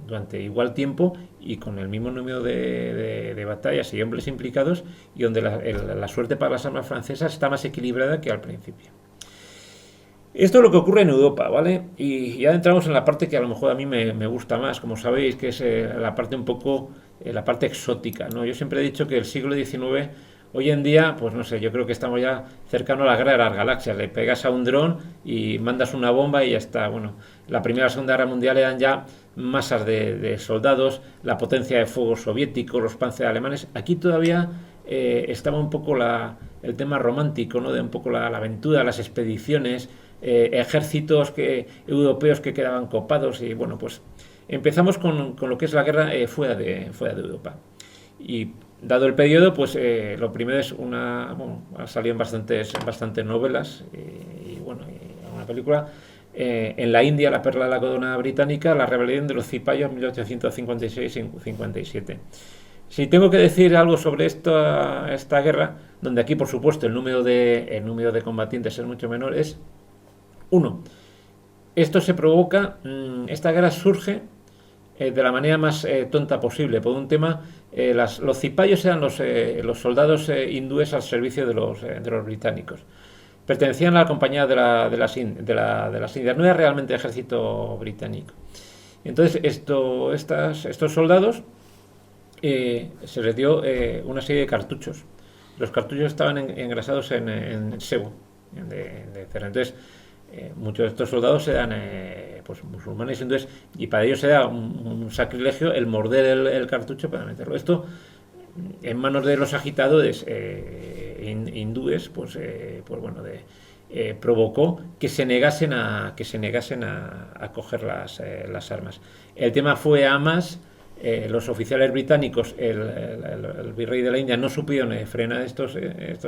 durante igual tiempo y con el mismo número de batallas y hombres implicados, y donde la suerte para las armas francesas está más equilibrada que al principio. Esto es lo que ocurre en Europa, ¿vale? Y ya entramos en la parte que a lo mejor a mí me gusta más, como sabéis, que es la parte un poco, la parte exótica, ¿no? Yo siempre he dicho que el siglo XIX, hoy en día, pues no sé, yo creo que estamos ya cercano a la guerra de las galaxias. Le pegas a un dron y mandas una bomba y ya está. Bueno, la Primera y la Segunda Guerra Mundial eran ya masas de soldados, la potencia de fuego soviético, los panzer alemanes. Aquí todavía estaba un poco el tema romántico, ¿no? De un poco la aventura, las expediciones, ejércitos europeos que quedaban copados y, bueno, pues empezamos con lo que es la guerra fuera de Europa. Y dado el periodo, pues lo primero es ha salido en bastantes novelas y bueno, una película. En la India, la perla de la corona británica, la rebelión de los cipayos 1856-57. Si tengo que decir algo sobre esta guerra, donde aquí, por supuesto, el número de combatientes es mucho menor, es 1. Esto se provoca, esta guerra surge de la manera más tonta posible, por un tema, los cipayos eran los soldados hindúes al servicio de los británicos. Pertenecían a la compañía de las Indias, no era realmente ejército británico. Entonces, estos soldados se les dio una serie de cartuchos. Los cartuchos estaban engrasados en sebo de cera. Entonces, muchos de estos soldados eran pues musulmanes, entonces, y para ellos era un sacrilegio el morder el cartucho para meterlo. Esto, en manos de los agitadores hindúes, pues bueno, provocó que se negasen a coger las armas. El tema fue a más. los oficiales británicos, el virrey de la India, no supieron frenar estos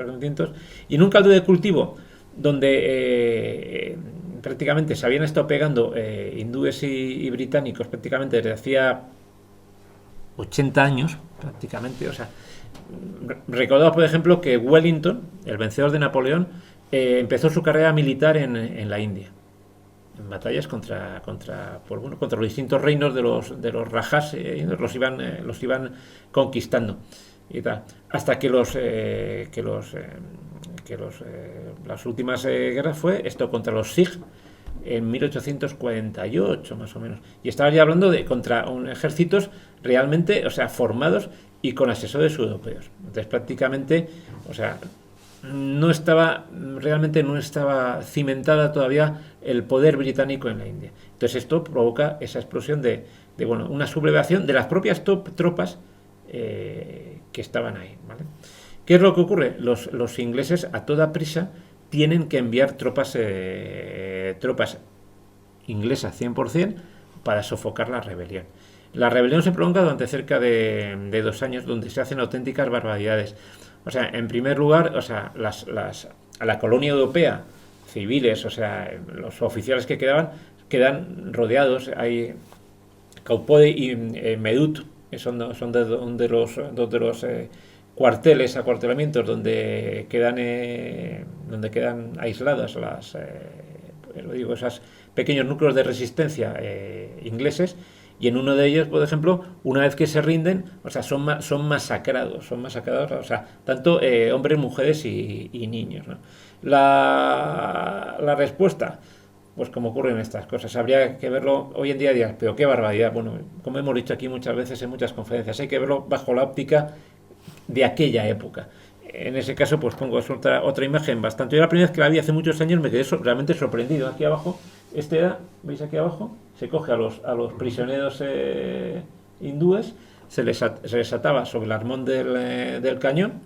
movimientos, y en un caldo de cultivo donde prácticamente se habían estado pegando hindúes y británicos prácticamente desde hacía 80 años, prácticamente. O sea, recordamos, por ejemplo, que Wellington, el vencedor de Napoleón, empezó su carrera militar en la India, en batallas contra los distintos reinos de los Rajas, los iban conquistando y tal, hasta que las últimas guerras fue esto contra los Sikh en 1848 más o menos, y estaba ya hablando de contra ejércitos realmente, o sea, formados y con asesores europeos. Entonces prácticamente, o sea, no estaba cimentada todavía el poder británico en la India. Entonces esto provoca esa explosión de una sublevación de las propias tropas que estaban ahí, ¿vale? ¿Qué es lo que ocurre? Los ingleses a toda prisa tienen que enviar tropas inglesas 100% para sofocar la rebelión. La rebelión se prolonga durante cerca de 2 años, donde se hacen auténticas barbaridades. O sea, en primer lugar, o sea, a la colonia europea, civiles, o sea, los oficiales que quedan rodeados. Hay Caupode y Medut, que son de los cuarteles, acuartelamientos donde quedan aisladas esos pequeños núcleos de resistencia ingleses, y en uno de ellos, por ejemplo, una vez que se rinden, o sea, son masacrados, o sea, tanto hombres, mujeres y niños, ¿no? La respuesta, pues como ocurren estas cosas, habría que verlo hoy en día, pero qué barbaridad. Bueno, como hemos dicho aquí muchas veces en muchas conferencias, hay que verlo bajo la óptica de aquella época. En ese caso, pues pongo otra imagen bastante. Yo la primera vez que la vi hace muchos años me quedé realmente sorprendido. Aquí abajo, ¿veis aquí abajo? Se coge a los prisioneros hindúes, se les ataba sobre el armón del cañón,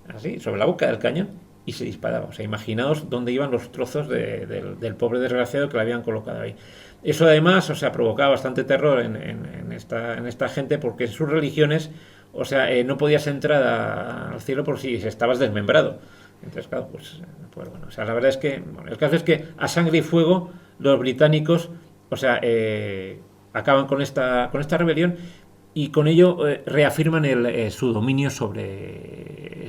así, sobre la boca del cañón, y se disparaba. O sea, imaginaos dónde iban los trozos del pobre desgraciado que le habían colocado ahí. Eso además, o sea, provocaba bastante terror en esta gente, porque en sus religiones, o sea, no podías entrar al cielo por si estabas desmembrado. Entonces, claro, pues bueno, o sea, la verdad es que, el caso es que a sangre y fuego los británicos, o sea, acaban con esta rebelión, y con ello reafirman su dominio sobre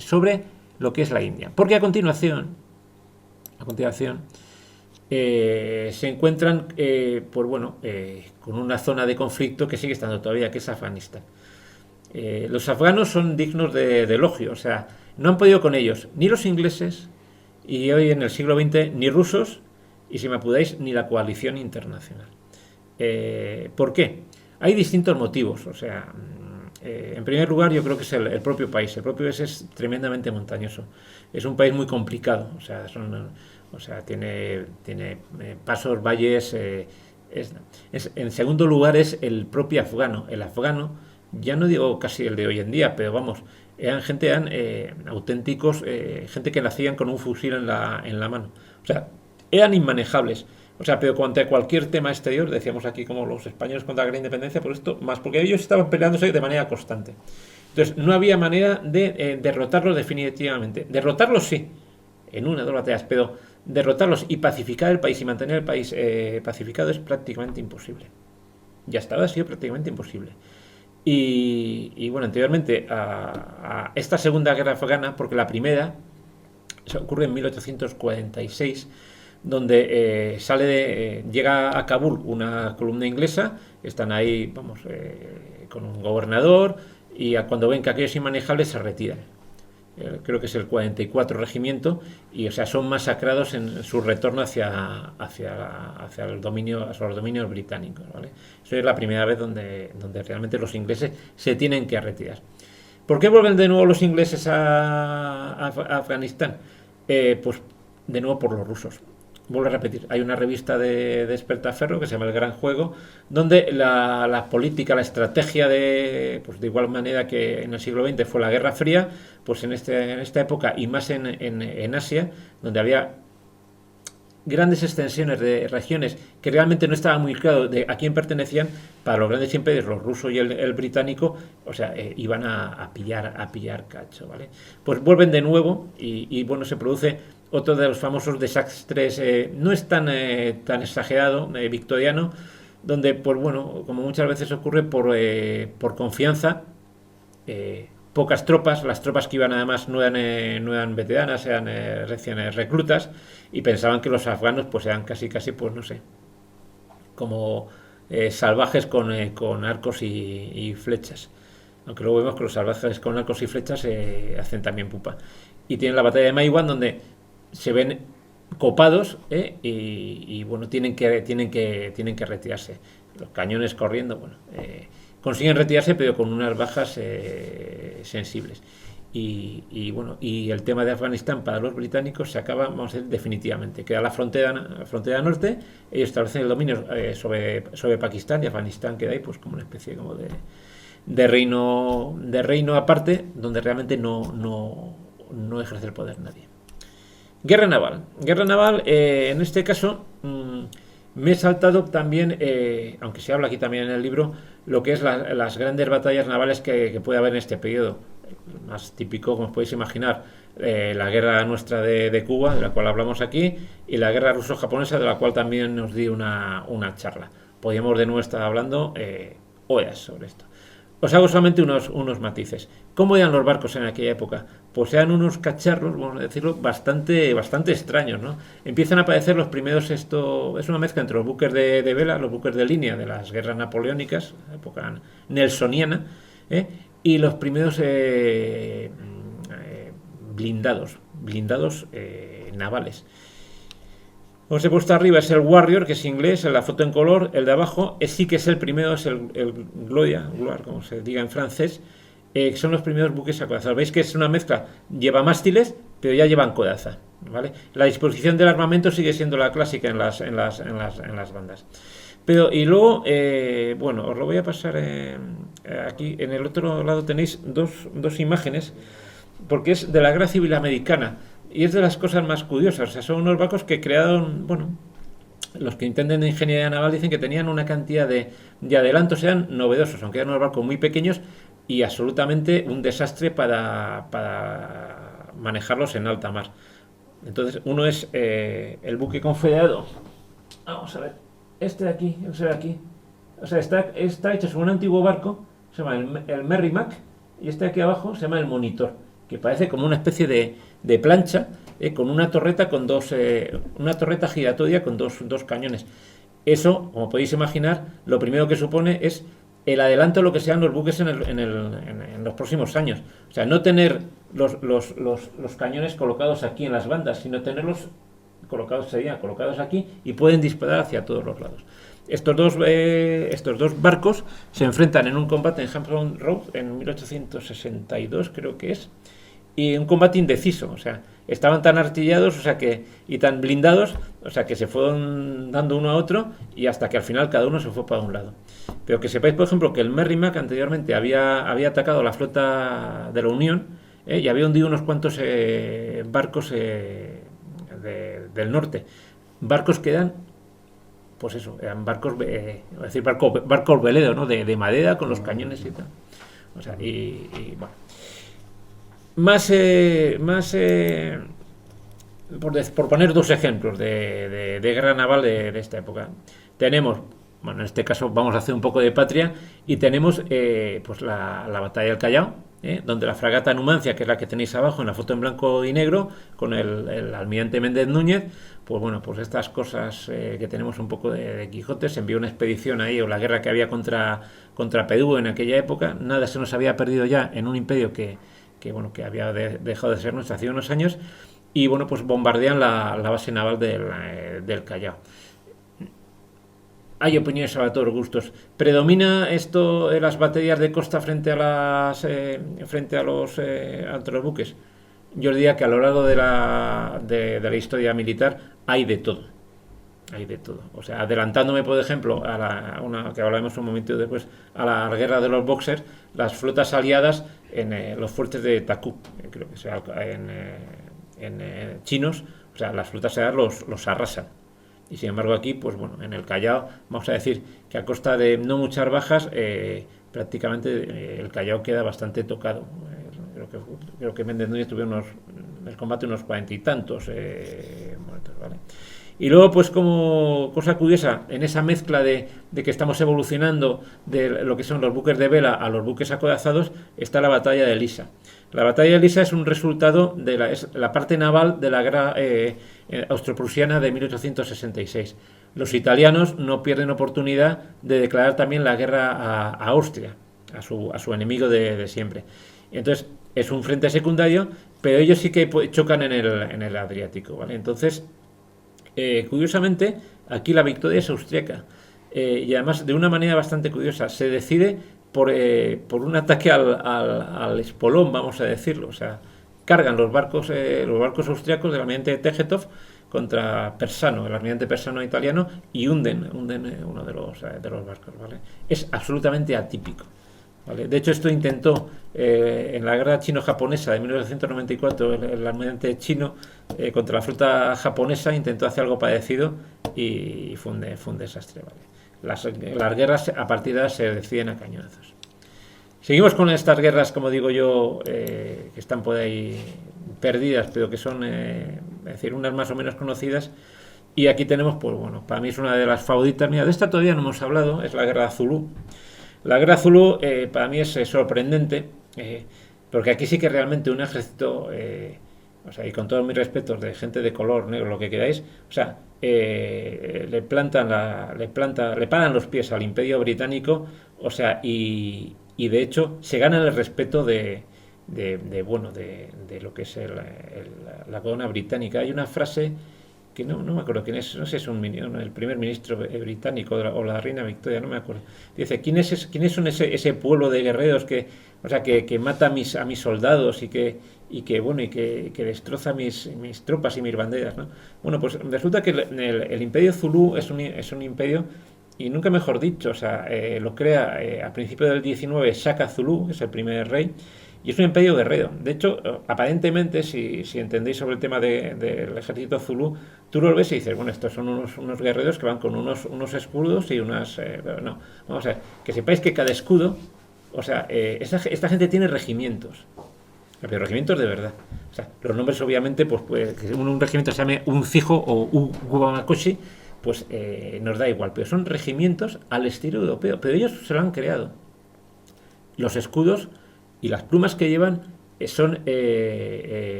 lo que es la India. Porque a continuación se encuentran con una zona de conflicto que sigue estando todavía, que es Afganistán. Los afganos son dignos de elogio, o sea, no han podido con ellos ni los ingleses, y hoy en el siglo XX ni rusos, y si me apuráis, ni la coalición internacional. ¿Por qué? Hay distintos motivos. O sea, en primer lugar, yo creo que es el propio país. El propio país es tremendamente montañoso. Es un país muy complicado. O sea, tiene pasos, valles. En segundo lugar, es el propio afgano. El afgano, ya no digo casi el de hoy en día, pero vamos, eran auténticos, gente que nacían con un fusil en la mano. O sea, eran inmanejables. O sea, pero contra cualquier tema exterior, decíamos aquí como los españoles contra la independencia, por esto más, porque ellos estaban peleándose de manera constante. Entonces, no había manera de derrotarlos definitivamente. Derrotarlos sí, en una o dos batallas, pero derrotarlos y pacificar el país y mantener el país pacificado es prácticamente imposible. Y hasta ahora ha sido prácticamente imposible. Y bueno, anteriormente a esta segunda guerra afgana, porque la primera se ocurre en 1846, donde llega a Kabul una columna inglesa, están ahí, con un gobernador, y cuando ven que aquello es inmanejable se retiran. Creo que es el 44 regimiento, y o sea, son masacrados en su retorno hacia los dominios británicos, ¿vale? Eso es la primera vez donde realmente los ingleses se tienen que retirar. ¿Por qué vuelven de nuevo los ingleses a Afganistán? Pues de nuevo por los rusos. Vuelvo a repetir, hay una revista de Despertaferro que se llama El Gran Juego, donde la política, la estrategia pues de igual manera que en el siglo XX fue la Guerra Fría, pues en esta época, y más en Asia, donde había grandes extensiones de regiones que realmente no estaba muy claro de a quién pertenecían. Para los grandes imperios, los rusos y el británico, o sea, iban a pillar cacho, ¿vale? Pues vuelven de nuevo bueno, se produce otro de los famosos desastres, no es tan exagerado, victoriano, donde, pues bueno, como muchas veces ocurre por confianza, pocas tropas, las tropas que iban además no eran veteranas, eran recién reclutas, y pensaban que los afganos pues eran casi, pues no sé, como salvajes con arcos y flechas. Aunque luego vemos que los salvajes con arcos y flechas hacen también pupa. Y tienen la batalla de Maiwan donde se ven copados, bueno, tienen que retirarse. Los cañones corriendo, bueno, consiguen retirarse pero con unas bajas sensibles. Bueno, y el tema de Afganistán para los británicos se acaba, vamos a decir, definitivamente. Queda la frontera norte, ellos establecen el dominio sobre Pakistán, y Afganistán queda ahí pues como una especie como de reino aparte, donde realmente no ejerce el poder nadie. Guerra naval, en este caso me he saltado también, aunque se habla aquí también en el libro, lo que es las grandes batallas navales que puede haber en este periodo. El más típico, como os podéis imaginar, la guerra nuestra de Cuba, de la cual hablamos aquí, y la guerra ruso-japonesa, de la cual también nos di una charla. Podríamos de nuevo estar hablando horas sobre esto. Os hago solamente unos matices. ¿Cómo eran los barcos en aquella época? Pues eran unos cacharros, vamos a decirlo, bastante extraños, ¿no? Empiezan a aparecer los primeros, esto es una mezcla entre los buques de vela, los buques de línea de las guerras napoleónicas, época nelsoniana, y los primeros blindados navales. Os he puesto arriba es el Warrior, que es inglés, la foto en color. El de abajo sí que es el primero, es el Gloire, como se diga en francés, que son los primeros buques acorazados. Veis que es una mezcla, lleva mástiles, pero ya llevan coraza, ¿vale? La disposición del armamento sigue siendo la clásica en las bandas. Pero, y luego, bueno, os lo voy a pasar aquí. En el otro lado tenéis dos imágenes, porque es de la Guerra Civil Americana. Y es de las cosas más curiosas. O sea, son unos barcos que crearon, bueno, los que entienden de ingeniería naval dicen que tenían una cantidad de adelantos, eran novedosos, aunque eran unos barcos muy pequeños y absolutamente un desastre para manejarlos en alta mar. Entonces, uno es el buque confederado. Vamos a ver, este de aquí, o sea, está hecho sobre un antiguo barco, se llama el Merrimack, y este de aquí abajo se llama el Monitor, que parece como una especie de plancha, con una torreta una torreta giratoria con dos cañones. Eso, como podéis imaginar, lo primero que supone es el adelanto de lo que sean los buques en los próximos años. O sea, no tener los cañones colocados aquí en las bandas, sino tenerlos colocados aquí y pueden disparar hacia todos los lados. Estos dos barcos se enfrentan en un combate en Hampton Roads en 1862, creo que es, y un combate indeciso, o sea, estaban tan artillados, o sea y tan blindados, o sea, que se fueron dando uno a otro y hasta que al final cada uno se fue para un lado. Pero que sepáis, por ejemplo, que el Merrimack anteriormente había atacado la flota de la Unión, y había hundido unos cuantos barcos del norte, barcos que eran, pues eso, eran barcos, barcos veleros, ¿no? De madera con los cañones y tal. O sea, y bueno. Por poner dos ejemplos de guerra naval de esta época. Tenemos, bueno, en este caso vamos a hacer un poco de patria, y tenemos pues la batalla del Callao, donde la fragata Numancia, que es la que tenéis abajo en la foto en blanco y negro, con el almirante Méndez Núñez, pues bueno, pues estas cosas que tenemos un poco de Quijote. Se envió una expedición ahí, o la guerra que había contra Perú en aquella época. Nada se nos había perdido ya en un imperio que había dejado de ser nuestro hace unos años, y bueno, pues bombardean la base naval del Callao. Hay opiniones a todos los gustos. ¿Predomina esto de las baterías de costa frente a los buques? Yo diría que a lo largo de la historia militar hay de todo. Hay de todo. O sea, adelantándome, por ejemplo, a una que hablaremos un momento después, a la guerra de los Boxers, las flotas aliadas en los fuertes de Taku, creo que sea en chinos, O sea, las frutas sedas los arrasan. Y sin embargo aquí, pues bueno, en el Callao, vamos a decir que a costa de no muchas bajas, prácticamente el Callao queda bastante tocado. Creo que Méndez Núñez tuvo en el combate unos 40 y tantos muertos, ¿vale? Y luego, pues como cosa curiosa, en esa mezcla de que estamos evolucionando de lo que son los buques de vela a los buques acorazados, está la batalla de Lisa. La batalla de Lisa es un resultado de la parte naval de la guerra austroprusiana de 1866. Los italianos no pierden oportunidad de declarar también la guerra a Austria, a su enemigo de siempre. Entonces, es un frente secundario, pero ellos sí que chocan en el Adriático, ¿vale? Entonces, curiosamente, aquí la victoria es austriaca. Y además, de una manera bastante curiosa, se decide por un ataque al espolón, vamos a decirlo. O sea, cargan los barcos austriacos del almirante Tegetov contra Persano, el almirante persano italiano, y hunden uno de los barcos, ¿vale? Es absolutamente atípico, ¿vale? De hecho, esto intentó en la guerra chino-japonesa de 1994, el almirante chino contra la flota japonesa intentó hacer algo parecido y fue un desastre, ¿vale? Las guerras a partir de ahora se deciden a cañonazos. Seguimos con estas guerras, como digo yo, que están por ahí perdidas, pero que son, es decir, unas más o menos conocidas. Y aquí tenemos, pues bueno, para mí es una de las favoritas. Mira, de esta todavía no hemos hablado, es la guerra de Zulú. La guerra Zulú para mí es sorprendente, porque aquí sí que realmente un ejército, o sea, y con todos mis respetos de gente de color, negro, lo que queráis, o sea, le paran los pies al Imperio Británico, o sea, y de hecho se ganan el respeto de lo que es la corona británica. Hay una frase que no me acuerdo quién es, no sé si es el primer ministro británico o la reina Victoria, no me acuerdo. Dice, ¿quiénes son ese pueblo de guerreros que mata a mis soldados y que destroza mis tropas y mis banderas, ¿no? Bueno, pues resulta que el Imperio Zulú es un imperio, y nunca mejor dicho, o sea, lo crea a principios del 19 Shaka Zulú, que es el primer rey, y es un imperio guerrero. De hecho, aparentemente, si entendéis sobre el tema del ejército Zulú, tú lo ves y dices, bueno, estos son unos guerreros que van con unos escudos y unas... no, vamos a ver, que sepáis que cada escudo, o sea, esta gente tiene regimientos, pero regimientos de verdad. O sea, los nombres obviamente, pues que un regimiento se llame un Fijo o un Gubamakoshi, pues nos da igual, pero son regimientos al estilo europeo, pero ellos se lo han creado. Los escudos y las plumas que llevan son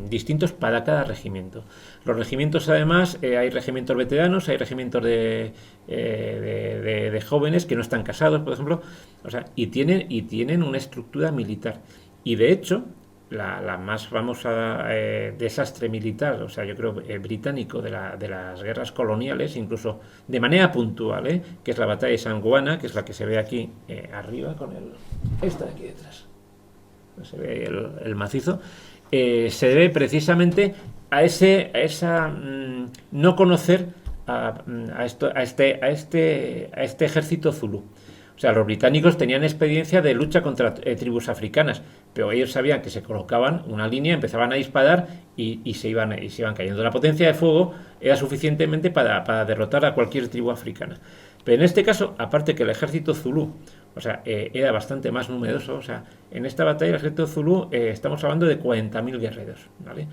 distintos para cada regimiento. Los regimientos, además, hay regimientos veteranos, hay regimientos de jóvenes que no están casados, por ejemplo, o sea, y tienen una estructura militar. Y de hecho, la más famosa desastre militar, o sea, yo creo británico de las guerras coloniales, incluso de manera puntual, que es la batalla de San Juana, que es la que se ve aquí arriba con esta de aquí detrás, se ve el macizo, se debe precisamente a esa no conocer a este ejército zulú. O sea, los británicos tenían experiencia de lucha contra tribus africanas, pero ellos sabían que se colocaban una línea, empezaban a disparar y se iban cayendo. La potencia de fuego era suficientemente para derrotar a cualquier tribu africana. Pero en este caso, aparte que el ejército zulú, o sea, era bastante más numeroso, o sea, en esta batalla el ejército zulú estamos hablando de 40.000 guerreros, ¿vale?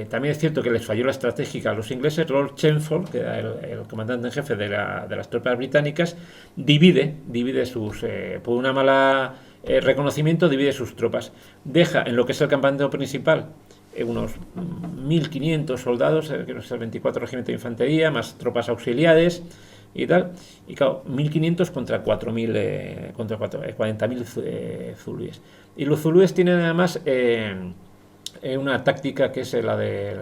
También es cierto que les falló la estratégica a los ingleses. Lord Chelmsford, que era el comandante en jefe de las tropas británicas, divide por una mala reconocimiento, divide sus tropas. Deja en lo que es el campamento principal unos 1.500 soldados, que no es el 24 regimiento de infantería, más tropas auxiliares y tal. Y claro, 1.500 contra 40.000 zulúes. Y los zulúes tienen además... una táctica que es la de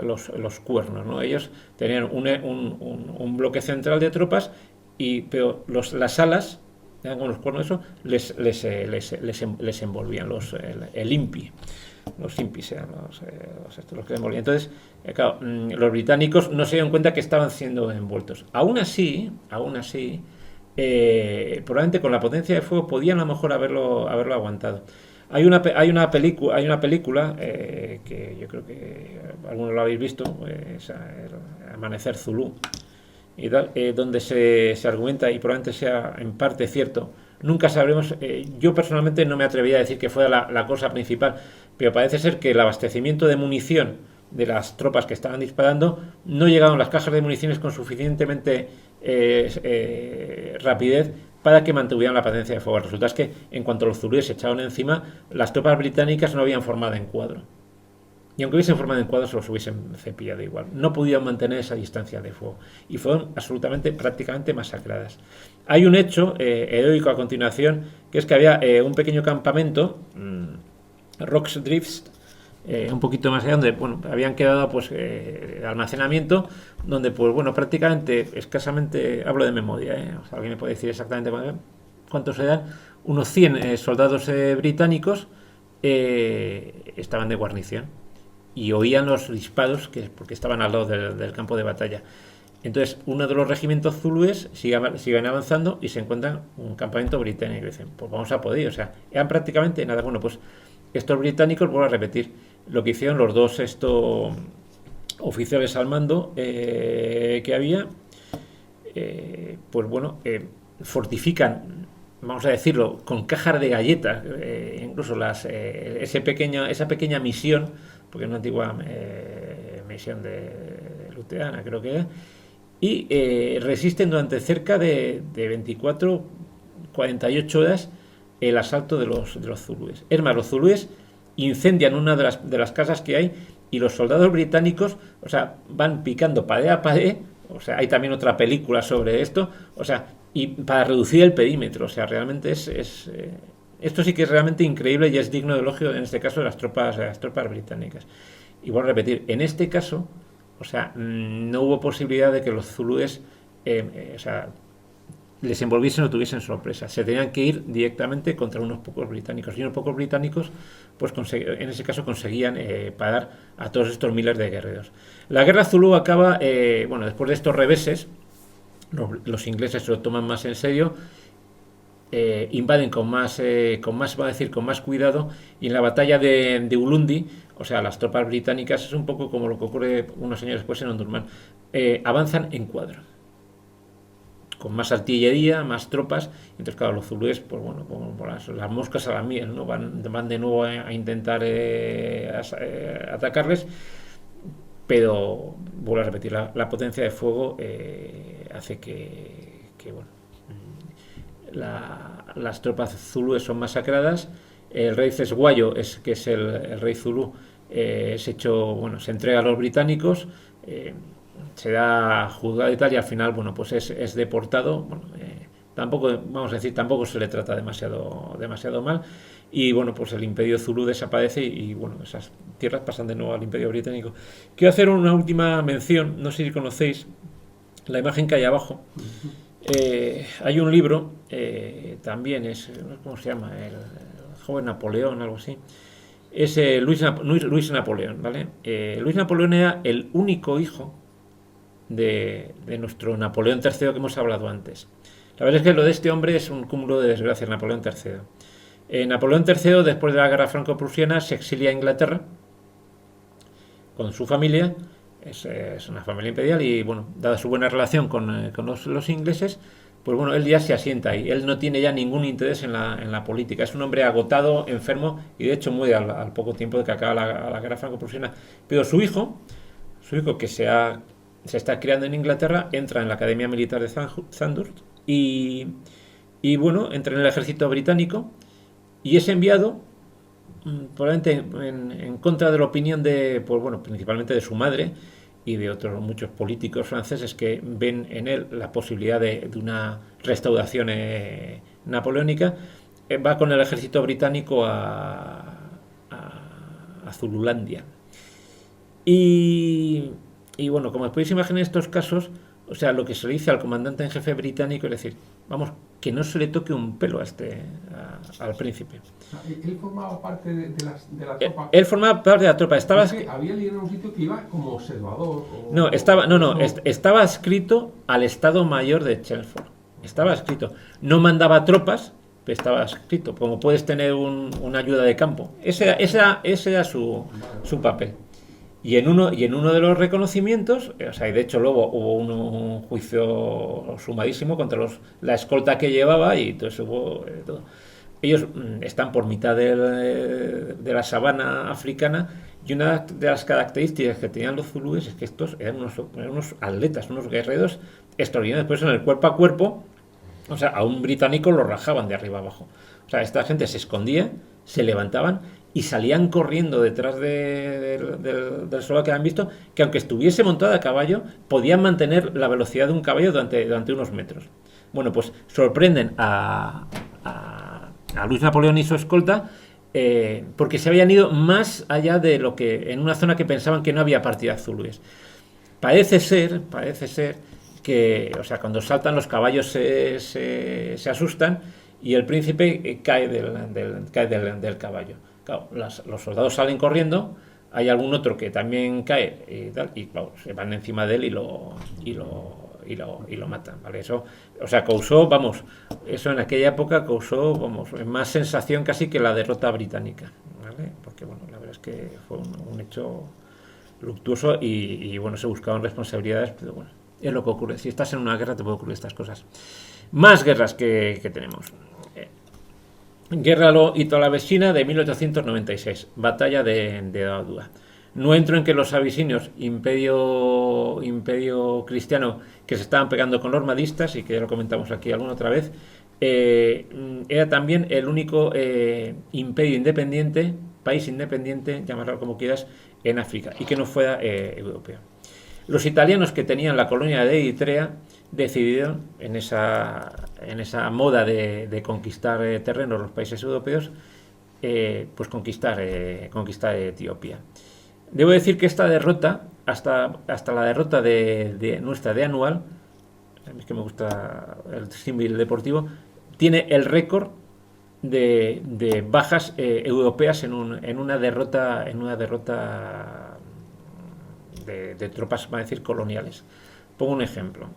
los cuernos, ¿no? Ellos tenían un bloque central de tropas, pero las alas, con los cuernos, eso les envolvían, el impi. Los impis eran los que les envolvían. Entonces, claro, los británicos no se dieron cuenta que estaban siendo envueltos. Aún así, probablemente con la potencia de fuego podían a lo mejor haberlo aguantado. Hay una película que yo creo que algunos lo habéis visto, Amanecer Zulú, y tal, donde se argumenta, y probablemente sea en parte cierto, nunca sabremos, yo personalmente no me atrevería a decir que fuera la cosa principal, pero parece ser que el abastecimiento de munición de las tropas que estaban disparando no llegaron las cajas de municiones con suficientemente rapidez para que mantuvieran la potencia de fuego. El resultado es que en cuanto los zulúes se echaron encima, las tropas británicas no habían formado en cuadro. Y aunque hubiesen formado en cuadro, se los hubiesen cepillado igual. No pudieron mantener esa distancia de fuego. Y fueron absolutamente, prácticamente masacradas. Hay un hecho heroico a continuación, que es que había un pequeño campamento, Rocks Drifts, un poquito más allá, donde bueno, habían quedado pues almacenamiento, donde pues bueno, prácticamente, escasamente, hablo de memoria, o sea, alguien me puede decir exactamente cuántos eran, unos 100 soldados británicos estaban de guarnición y oían los disparos porque estaban al lado del campo de batalla. Entonces, uno de los regimientos zulúes siguen avanzando y se encuentran un campamento británico y dicen, pues vamos a poder, o sea, eran prácticamente nada. Bueno, pues estos británicos, vuelvo a repetir, lo que hicieron los dos oficiales al mando que había, pues bueno, fortifican, vamos a decirlo, con cajas de galletas, incluso esa pequeña misión, porque es una antigua misión de luterana, creo que era, y resisten durante cerca de 24, 48 horas el asalto de los zulúes. Es más, los zulúes incendian una de las casas que hay y los soldados británicos, o sea, van picando pared a pared, o sea, hay también otra película sobre esto, o sea, y para reducir el perímetro, o sea, realmente esto sí que es realmente increíble y es digno de elogio en este caso de las tropas británicas. Y vuelvo a repetir, en este caso, o sea, no hubo posibilidad de que los zulúes, o sea, les envolviesen o tuviesen sorpresa. Se tenían que ir directamente contra unos pocos británicos. Y unos pocos británicos, pues en ese caso conseguían parar a todos estos miles de guerreros. La guerra zulú acaba, bueno, después de estos reveses, los ingleses se lo toman más en serio, invaden con más cuidado, y en la batalla de Ulundi, o sea, las tropas británicas, es un poco como lo que ocurre unos años después en Omdurmán, avanzan en cuadro, con más artillería, más tropas. Entonces, claro, los zulúes, pues bueno, como las moscas a la miel, ¿no? Van de nuevo a intentar atacarles, pero vuelvo a repetir, la potencia de fuego hace que bueno, las tropas zulúes son masacradas. El rey Cesguayo, que es el rey zulú, se entrega a los británicos, se da juzgado y tal, y al final, bueno, pues es deportado. Bueno, tampoco, vamos a decir, tampoco se le trata demasiado mal, y bueno, pues el imperio zulú desaparece y bueno, esas tierras pasan de nuevo al imperio británico. Quiero hacer una última mención, no sé si conocéis la imagen que hay abajo. Hay un libro, también es, ¿cómo se llama? El joven Napoleón, algo así. Es Luis Napoleón, ¿vale? Luis Napoleón era el único hijo de nuestro Napoleón III que hemos hablado antes. La verdad es que lo de este hombre es un cúmulo de desgracias, Napoleón III. Napoleón III, después de la guerra franco-prusiana, se exilia a Inglaterra con su familia. Es una familia imperial y, bueno, dada su buena relación con los ingleses, pues bueno, él ya se asienta ahí. Él no tiene ya ningún interés en la política. Es un hombre agotado, enfermo, y de hecho muere al poco tiempo de que acaba la guerra franco-prusiana. Pero su hijo que se está criando en Inglaterra, entra en la Academia Militar de Sandhurst y bueno, entra en el ejército británico y es enviado, probablemente en contra de la opinión pues bueno, principalmente de su madre y de otros muchos políticos franceses que ven en él la posibilidad de una restauración napoleónica. Va con el ejército británico a Zululandia. Y bueno, como podéis imaginar estos casos, o sea, lo que se le dice al comandante en jefe británico es decir, vamos, que no se le toque un pelo al príncipe. Él formaba parte de la tropa. Él formaba parte de la tropa. Había leído en un sitio que iba como observador. Estaba adscrito al Estado Mayor de Chelmsford. Estaba adscrito. No mandaba tropas, estaba escrito, como puedes tener una ayuda de campo. Ese era su papel. Y en uno de los reconocimientos, o sea, y de hecho luego hubo un juicio sumadísimo contra la escolta que llevaba y todo eso hubo todo. Ellos están por mitad de la sabana africana y una de las características que tenían los zulúes es que estos eran unos atletas, unos guerreros extraordinarios. Por eso en el cuerpo a cuerpo, o sea, a un británico lo rajaban de arriba abajo. O sea, esta gente se escondía, se levantaban y salían corriendo detrás del soldado que habían visto, que aunque estuviese montado a caballo, podían mantener la velocidad de un caballo durante unos metros. Bueno, pues sorprenden a Luis Napoleón y su escolta, porque se habían ido más allá de lo que, en una zona que pensaban que no había partidas zulúes. Parece ser que, o sea, cuando saltan los caballos se asustan y el príncipe cae del caballo. Claro, los soldados salen corriendo, hay algún otro que también cae y claro, se van encima de él y lo matan, ¿vale? Eso, o sea, causó, eso en aquella época causó, más sensación casi que la derrota británica, ¿vale? Porque, bueno, la verdad es que fue un hecho luctuoso y bueno, se buscaban responsabilidades, pero bueno, es lo que ocurre. Si estás en una guerra te pueden ocurrir estas cosas. Más guerras que tenemos. Guerra ítalo-abesina de 1896, batalla de Adua. No entro en que los abisinios, imperio cristiano, que se estaban pegando con los mahdistas, y que ya lo comentamos aquí alguna otra vez, era también el único imperio independiente, país independiente, llamarlo como quieras, en África, y que no fuera europeo. Los italianos, que tenían la colonia de Eritrea, decidieron, en esa moda de conquistar terrenos los países europeos, pues conquistar Etiopía. Debo decir que esta derrota, hasta la derrota de nuestra de Anual, a mí es que me gusta el símil deportivo, tiene el récord de bajas europeas en una derrota de tropas, va a decir, coloniales. Pongo un ejemplo,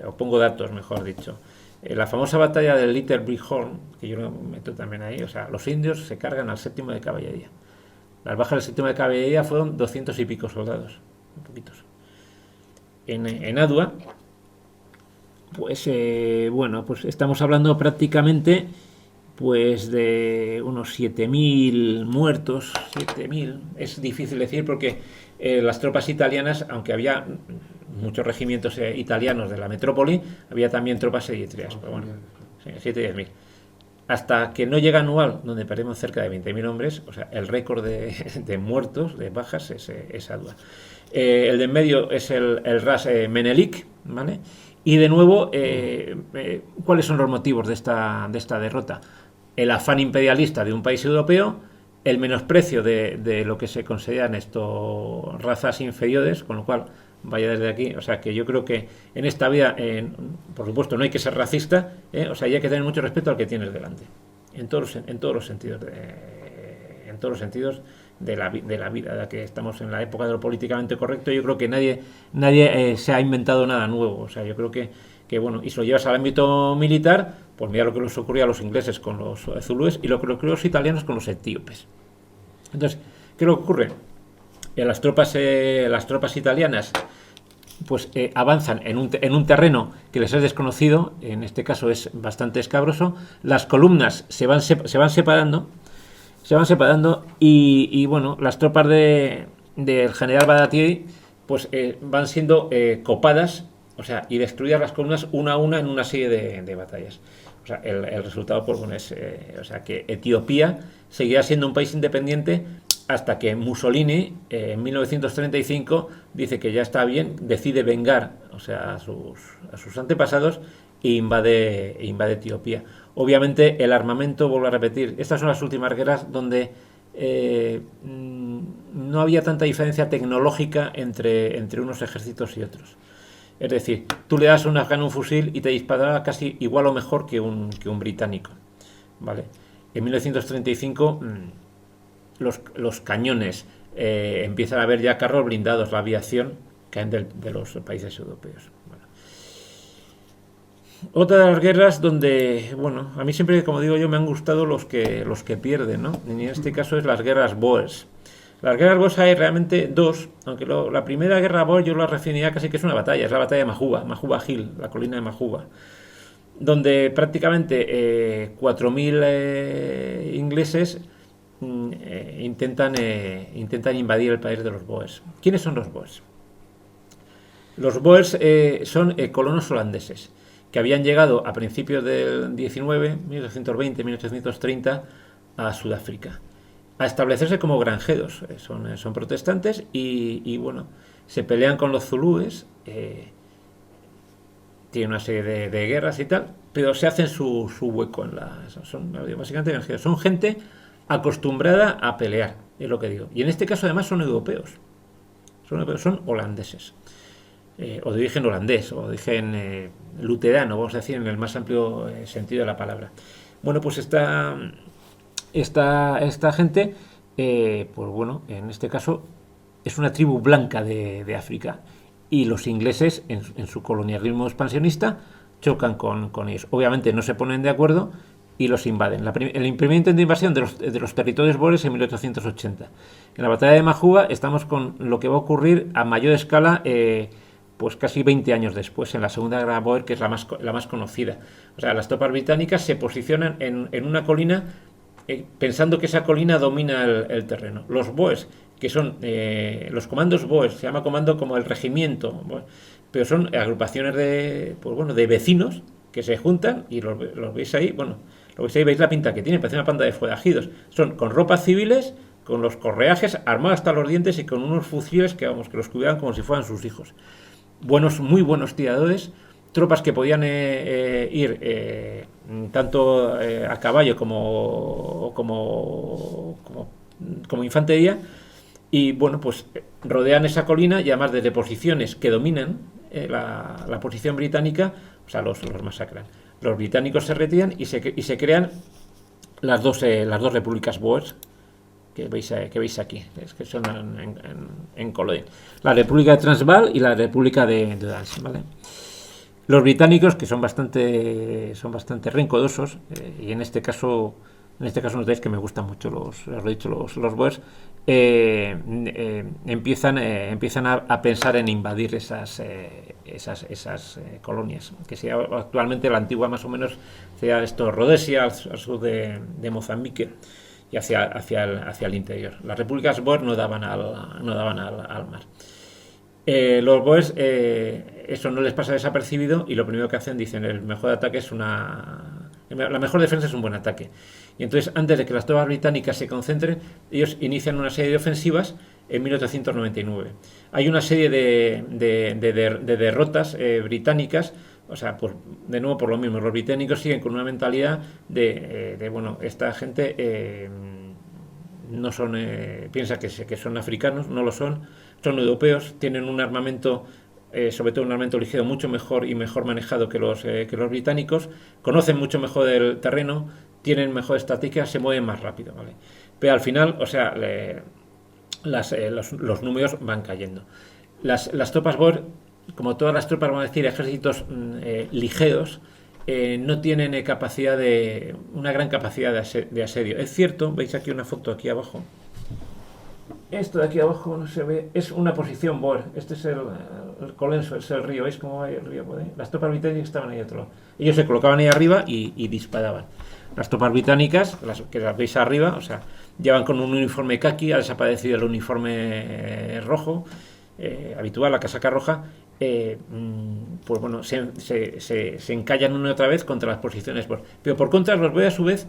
o pongo datos, mejor dicho. La famosa batalla del Little Bighorn, que yo lo meto también ahí, o sea, los indios se cargan al 7º de caballería. Las bajas del 7º de caballería fueron 200 y pico soldados, un poquitos. En Adua, pues bueno, pues estamos hablando prácticamente pues de unos 7.000 muertos, 7.000, es difícil decir porque las tropas italianas, aunque había muchos regimientos italianos de la metrópoli, había también tropas eritreas, pero bueno, 7 y 10.000. Hasta que no llega Anual, donde perdemos cerca de 20.000 hombres, o sea, el récord de muertos, de bajas, es Adua. El de en medio es el Ras Menelik, ¿vale? Y de nuevo, ¿cuáles son los motivos de esta derrota? El afán imperialista de un país europeo, el menosprecio de lo que se consideran estos razas inferiores, con lo cual vaya desde aquí, o sea que yo creo que en esta vida, por supuesto, no hay que ser racista, o sea, hay que tener mucho respeto al que tienes delante, en todos los sentidos de la vida, ya que estamos en la época de lo políticamente correcto. Yo creo que nadie se ha inventado nada nuevo, o sea, yo creo que bueno, y si lo llevas al ámbito militar, pues mira lo que les ocurrió a los ingleses con los zulúes y lo que ocurrió a los italianos con los etíopes. Entonces, ¿qué es lo que ocurre? Las tropas italianas pues avanzan en un terreno que les es desconocido, en este caso es bastante escabroso, las columnas se van separando y bueno, las tropas del general Baratieri pues van siendo copadas, o sea, y destruidas las columnas una a una en una serie de batallas. O sea, el resultado pues, bueno, es o sea, que Etiopía seguirá siendo un país independiente hasta que Mussolini en 1935 dice que ya está bien, decide vengar, o sea, a sus antepasados e invade Etiopía. Obviamente el armamento, vuelvo a repetir, estas son las últimas guerras donde no había tanta diferencia tecnológica entre unos ejércitos y otros. Es decir, tú le das a un afgano un fusil y te disparará casi igual o mejor que un británico, ¿vale? En 1935 los cañones, empiezan a haber ya carros blindados, la aviación caen de los países europeos. Bueno. Otra de las guerras donde, bueno, a mí siempre, como digo yo, me han gustado los que pierden, ¿no? Y en este caso es las guerras Boers. Las guerras Boers hay realmente dos, aunque la primera guerra Boer yo la definiría casi que es una batalla, es la batalla de Majuba, Majuba Hill, la colina de Majuba, donde prácticamente 4.000 ingleses intentan invadir el país de los Boers. ¿Quiénes son los Boers? Los Boers son colonos holandeses que habían llegado a principios del 19, 1820, 1830 a Sudáfrica a establecerse como granjeros. Son protestantes y, bueno, se pelean con los zulúes, tienen una serie de guerras y tal, pero se hacen su hueco en son básicamente granjeros. Son gente acostumbrada a pelear, es lo que digo. Y en este caso además son europeos, son holandeses. O de origen holandés, o de origen luterano, vamos a decir, en el más amplio sentido de la palabra. Bueno, pues esta gente, pues bueno, en este caso es una tribu blanca de África, y los ingleses, en su colonialismo expansionista, chocan con ellos. Obviamente no se ponen de acuerdo y los invaden. El primer intento de invasión de los territorios boers en 1880. En la batalla de Majuba estamos con lo que va a ocurrir a mayor escala pues casi 20 años después, en la Segunda Guerra Boer, que es la más conocida. O sea, las tropas británicas se posicionan en una colina pensando que esa colina domina el terreno. Los Boers, que son los comandos Boers, se llama comando como el regimiento, pero son agrupaciones de vecinos que se juntan y los veis ahí, veis la pinta que tienen, parece una panda de forajidos. Son con ropas civiles, con los correajes, armados hasta los dientes y con unos fusiles que los cuidaban como si fueran sus hijos. Muy buenos tiradores, tropas que podían ir tanto a caballo como infantería, y bueno, pues rodean esa colina y además desde posiciones que dominan la posición británica, o sea, los masacran. Los británicos se retiran y se crean las dos repúblicas Boers que veis aquí, que son en color. La República de Transvaal y la República de Dans, ¿vale? Los británicos, que son bastante rencodosos, y en este caso notáis que me gustan mucho los Boers, empiezan a pensar en invadir esas colonias, que sea actualmente la antigua, más o menos, sea Rodesia, al sur de Mozambique, y hacia el interior. Las repúblicas Boer no daban al mar. Los Boers, eso no les pasa desapercibido, y lo primero que hacen, dicen, el mejor ataque la mejor defensa es un buen ataque. Y entonces, antes de que las tropas británicas se concentren, ellos inician una serie de ofensivas en 1899. Hay una serie de derrotas británicas. O sea, de nuevo por lo mismo, los británicos siguen con una mentalidad bueno, esta gente no son, piensa que son africanos, no lo son europeos, tienen un armamento, sobre todo un armamento ligero, mucho mejor y mejor manejado que los británicos, conocen mucho mejor el terreno, tienen mejor estrategia, se mueven más rápido, ¿vale? Pero al final, o sea, los números van cayendo. Las tropas Boer, como todas las tropas, vamos a decir, ejércitos ligeros, no tienen una gran capacidad de asedio. Es cierto, veis aquí una foto aquí abajo. Esto de aquí abajo no se ve, es una posición Boer. Este es el Colenso, es el río. ¿Veis cómo va el río? Las tropas británicas estaban ahí otro lado. Ellos se colocaban ahí arriba y disparaban. Las tropas británicas, que las veis arriba, o sea, llevan con un uniforme caqui, ha desaparecido el uniforme rojo habitual, la casaca roja. Pues bueno, se encallan una y otra vez contra las posiciones Boer. Pero por contra, los Boer a su vez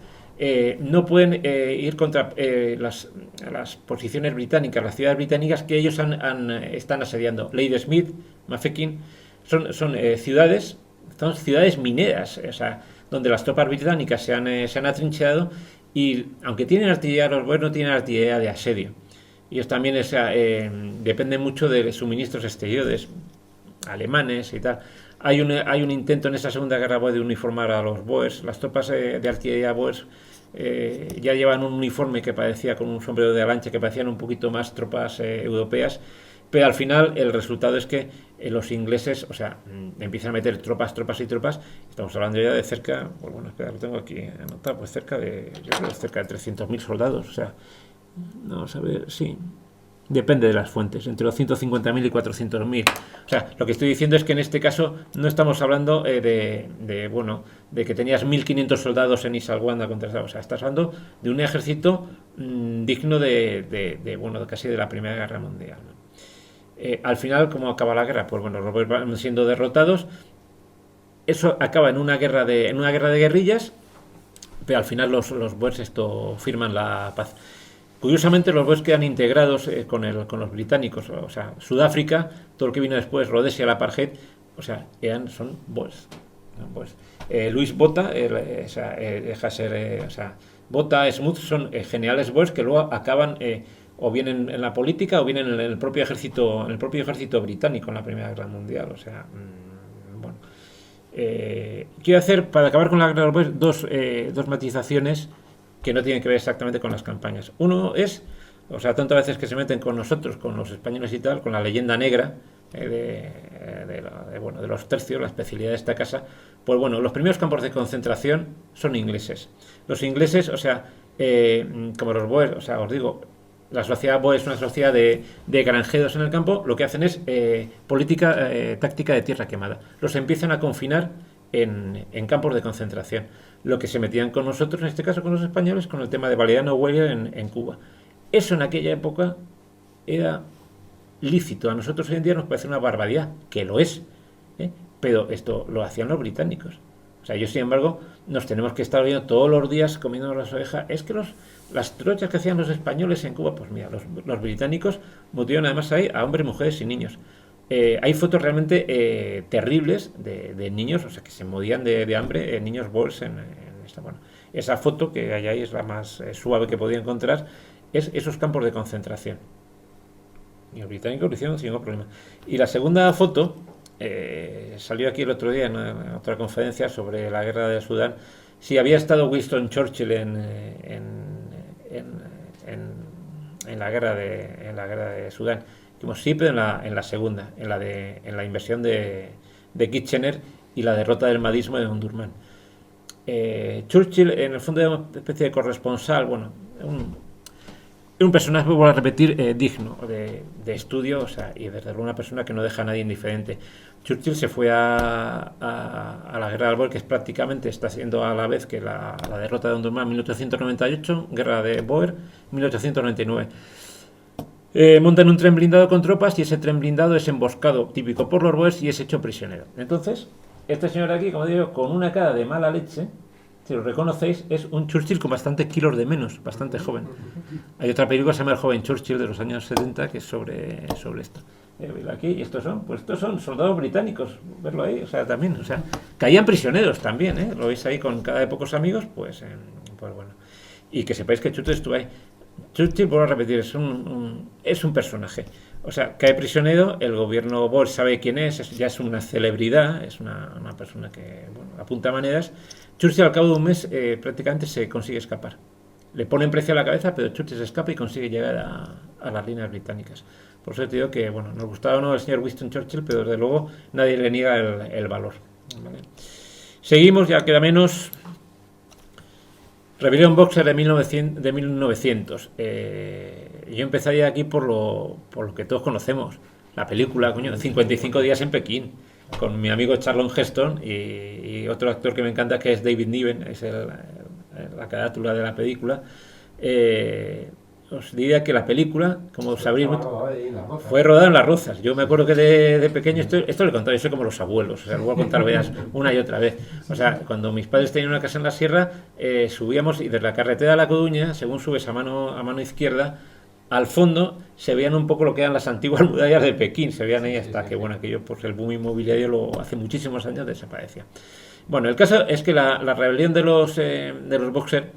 no pueden ir contra las posiciones británicas, las ciudades británicas que ellos están asediando. Ladysmith, Mafeking, son ciudades mineras, o sea, donde las tropas británicas se han atrincherado, y aunque tienen artillería, los Boer no tienen artillería de asedio. Ellos también dependen mucho de suministros exteriores, alemanes y tal. Hay un intento en esa Segunda Guerra Boer de uniformar a los Boers. Las tropas de artillería Boers ya llevan un uniforme que parecía, con un sombrero de alanche, que parecían un poquito más tropas europeas, pero al final el resultado es que los ingleses, o sea, empiezan a meter tropas y tropas. Estamos hablando ya de cerca, pues bueno, espera, lo tengo aquí anotado, pues cerca de, yo creo que cerca de 300.000 soldados, o sea, vamos a ver, sí, depende de las fuentes, entre los 150.000 y 400.000. O sea, lo que estoy diciendo es que en este caso no estamos hablando bueno, de que tenías 1.500 soldados en Isalwanda contra Estados. O sea, estás hablando de un ejército digno bueno, casi de la Primera Guerra Mundial, ¿no? Al final, ¿cómo acaba la guerra? Pues bueno, los boers van siendo derrotados. Eso acaba en una guerra de guerrillas, pero al final los boers firman la paz. Curiosamente, los boers quedan integrados con los británicos. O sea, Sudáfrica, todo lo que vino después, Rhodesia, el apartheid, o sea, son boers. Luis Botha, Botha, Smuts son generales boers que luego acaban o bien en la política o bien en el propio ejército británico en la Primera Guerra Mundial. O sea, bueno. Quiero hacer, para acabar con la guerra de los boers, dos matizaciones que no tienen que ver exactamente con las campañas. Uno es, o sea, tantas veces que se meten con nosotros, con los españoles y tal, con la leyenda negra de los tercios, la especialidad de esta casa. Pues bueno, los primeros campos de concentración son ingleses. Los ingleses, o sea, como los boers, o sea, os digo, la sociedad boer es una sociedad de granjeros en el campo. Lo que hacen es política táctica de tierra quemada. Los empiezan a confinar en campos de concentración. Lo que se metían con nosotros, en este caso con los españoles, con el tema de Valeriano Huelga en Cuba. Eso en aquella época era lícito. A nosotros hoy en día nos parece una barbaridad, que lo es, pero esto lo hacían los británicos. O sea, yo sin embargo, nos tenemos que estar viendo todos los días comiendo las orejas. Es que las trochas que hacían los españoles en Cuba, pues mira, los británicos murieron además ahí a hombres, mujeres y niños. Hay fotos realmente terribles de niños, o sea, que se morían de hambre, niños boers en esta. Bueno, esa foto que hay ahí es la más suave que podía encontrar, es esos campos de concentración. Y los británicos lo hicieron sin ningún problema. Y la segunda foto salió aquí el otro día en otra conferencia sobre la guerra de Sudán. Sí, había estado Winston Churchill en la guerra de Sudán. Sí, pero en la segunda, en la invasión de Kitchener y la derrota del mahdismo de Omdurman. Churchill, en el fondo, era una especie de corresponsal, bueno, un personaje, vuelvo a repetir, digno de estudio, o sea, y desde luego una persona que no deja a nadie indiferente. Churchill se fue a la guerra del Boer, que es prácticamente está siendo a la vez que la derrota de Omdurman en 1898, guerra de Boer 1899. Montan un tren blindado con tropas y ese tren blindado es emboscado, típico por los boers, y es hecho prisionero. Entonces, este señor aquí, como digo, con una cara de mala leche, si lo reconocéis, es un Churchill con bastantes kilos de menos, bastante joven. Hay otra película que se llama El joven Churchill de los años 70 que es sobre esto. Aquí, y estos son soldados británicos, verlo ahí, o sea, también, o sea, caían prisioneros también, lo veis ahí con cada de pocos amigos, pues bueno. Y que sepáis que Churchill estuvo ahí. Churchill, vuelvo a repetir, es un personaje. O sea, cae prisionero, el gobierno boer sabe quién es, ya es una celebridad, es una persona que, bueno, apunta maneras. Churchill al cabo de un mes prácticamente se consigue escapar. Le ponen precio a la cabeza, pero Churchill se escapa y consigue llegar a las líneas británicas. Por eso te digo que, bueno, nos gustaba o no el señor Winston Churchill, pero desde luego nadie le niega el valor. ¿Vale? Seguimos, ya queda menos. Rebelión Boxer de 1900. Yo empezaría aquí por lo que todos conocemos. La película, 55 días en Pekín, con mi amigo Charlton Heston y otro actor que me encanta, que es David Niven, es la carátula de la película. Os diría que la película, como sabréis, fue rodada en Las Rozas. Yo me acuerdo que de pequeño, esto lo he contado, yo soy como los abuelos, o sea, lo voy a contar veas una y otra vez. O sea, cuando mis padres tenían una casa en la sierra, subíamos, y desde la carretera de La Coruña, según subes a mano izquierda, al fondo se veían un poco lo que eran las antiguas murallas de Pekín, se veían ahí hasta que, bueno, aquello, pues el boom inmobiliario hace muchísimos años desaparecía. Bueno, el caso es que la rebelión de los Boxer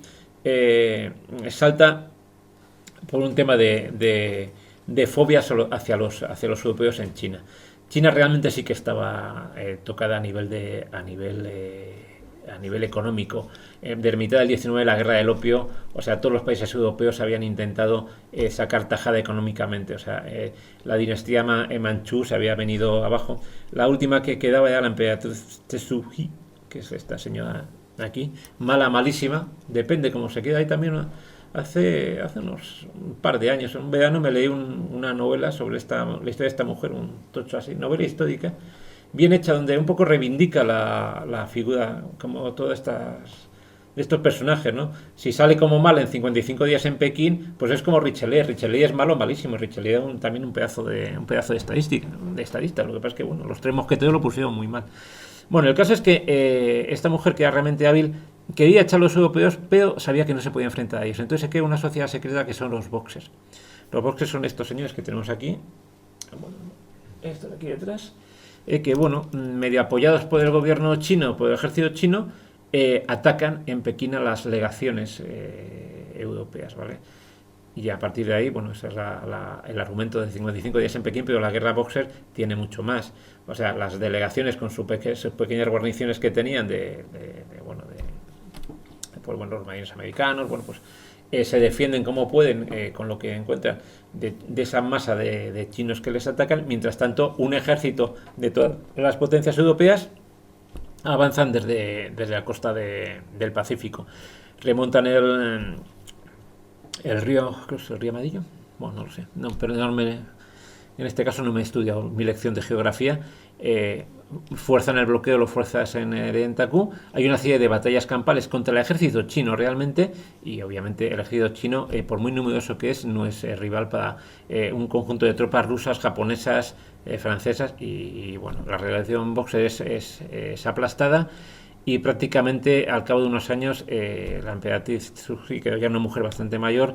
salta por un tema de fobia hacia los europeos en China. China realmente sí que estaba tocada a nivel a nivel económico. De mitad del 19, la guerra del opio, o sea, todos los países europeos habían intentado sacar tajada económicamente. O sea, la dinastía manchú se había venido abajo. La última que quedaba era la emperatriz Tetsuji, que es esta señora aquí, malísima, depende cómo se queda. Ahí también hace un par de años, en un verano, me leí una novela sobre la historia de esta mujer, un tocho así, novela histórica, bien hecha, donde un poco reivindica la figura, como todas de estos personajes, ¿no? Si sale como mal en 55 días en Pekín, pues es como Richelieu. Richelieu es malo, malísimo. Richelieu también un pedazo de estadista. Lo que pasa es que, bueno, los tres mosqueteros lo pusieron muy mal. Bueno, el caso es que esta mujer, que era realmente hábil, quería echar a los europeos, pero sabía que no se podía enfrentar a ellos. Entonces se crea una sociedad secreta que son los boxers. Los boxers son estos señores que tenemos aquí. Bueno, esto de aquí detrás. Que, bueno, medio apoyados por el gobierno chino, por el ejército chino, atacan en Pekín a las legaciones europeas, ¿vale? Y a partir de ahí, bueno, ese es el argumento de 55 días en Pekín, pero la guerra boxer tiene mucho más. O sea, las delegaciones con sus pequeñas guarniciones que tenían pues, bueno, los marines americanos, bueno, pues se defienden como pueden con lo que encuentran de esa masa de chinos que les atacan. Mientras tanto, un ejército de todas las potencias europeas avanzan desde la costa del Pacífico. Remontan el río, creo que es el río Amarillo. Bueno, no lo sé. No, perdóname, en este caso no me he estudiado mi lección de geografía. Fuerzan el bloqueo, lo fuerzas en Takú. Hay una serie de batallas campales contra el ejército chino realmente, y obviamente el ejército chino, por muy numeroso que es, no es rival para un conjunto de tropas rusas, japonesas, francesas, y bueno, la relación boxer es aplastada, y prácticamente al cabo de unos años la emperatriz Tsuji, que era ya una mujer bastante mayor,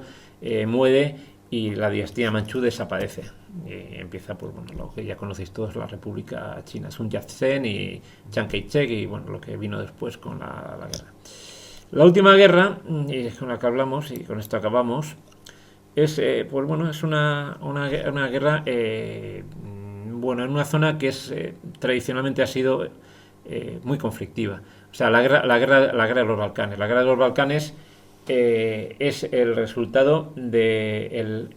muere, y la dinastía manchú desaparece. Empieza por, bueno, lo que ya conocéis todos, la República China, Sun Yat-sen y Chiang Kai-shek, y bueno, lo que vino después con la guerra. La última guerra, y con la que hablamos, y con esto acabamos, es pues bueno, es una guerra bueno, en una zona que tradicionalmente ha sido muy conflictiva. O sea, la guerra de los Balcanes. La guerra de los Balcanes es el resultado de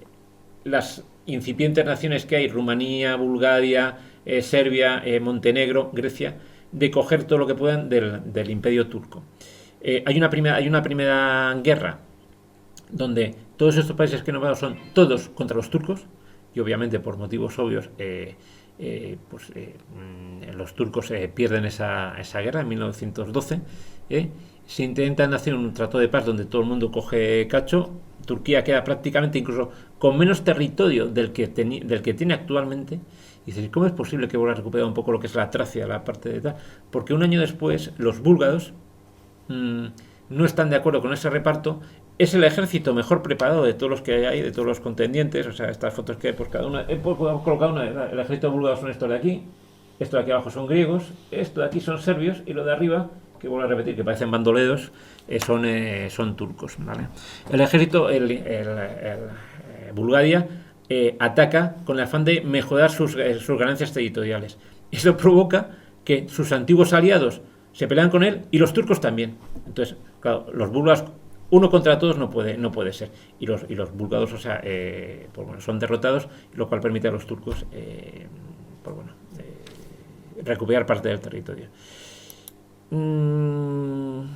las incipientes naciones que hay, Rumanía, Bulgaria, Serbia, Montenegro, Grecia, de coger todo lo que puedan del imperio turco. Hay una primera guerra donde todos estos países que he nombrado son todos contra los turcos, y obviamente por motivos obvios los turcos pierden esa guerra en 1912. Se intentan hacer un trato de paz donde todo el mundo coge cacho. Turquía queda prácticamente incluso con menos territorio del que tiene actualmente. Y dices, ¿cómo es posible que vuelva a recuperar un poco lo que es la Tracia, la parte de tal? Porque un año después los búlgaros no están de acuerdo con ese reparto. Es el ejército mejor preparado de todos los que hay ahí, de todos los contendientes. O sea, estas fotos que hay por cada una, he colocado una. El ejército búlgaro son estos de aquí, estos de aquí abajo son griegos, estos de aquí son serbios, y lo de arriba, que vuelvo a repetir, que parecen bandoleros, son turcos, ¿vale? El ejército, Bulgaria, ataca con el afán de mejorar sus ganancias territoriales. Eso provoca que sus antiguos aliados se pelean con él, y los turcos también. Entonces, claro, los búlgaros, uno contra todos no puede ser. Y los búlgaros, o sea, pues bueno, son derrotados, lo cual permite a los turcos pues bueno, recuperar parte del territorio. Bueno,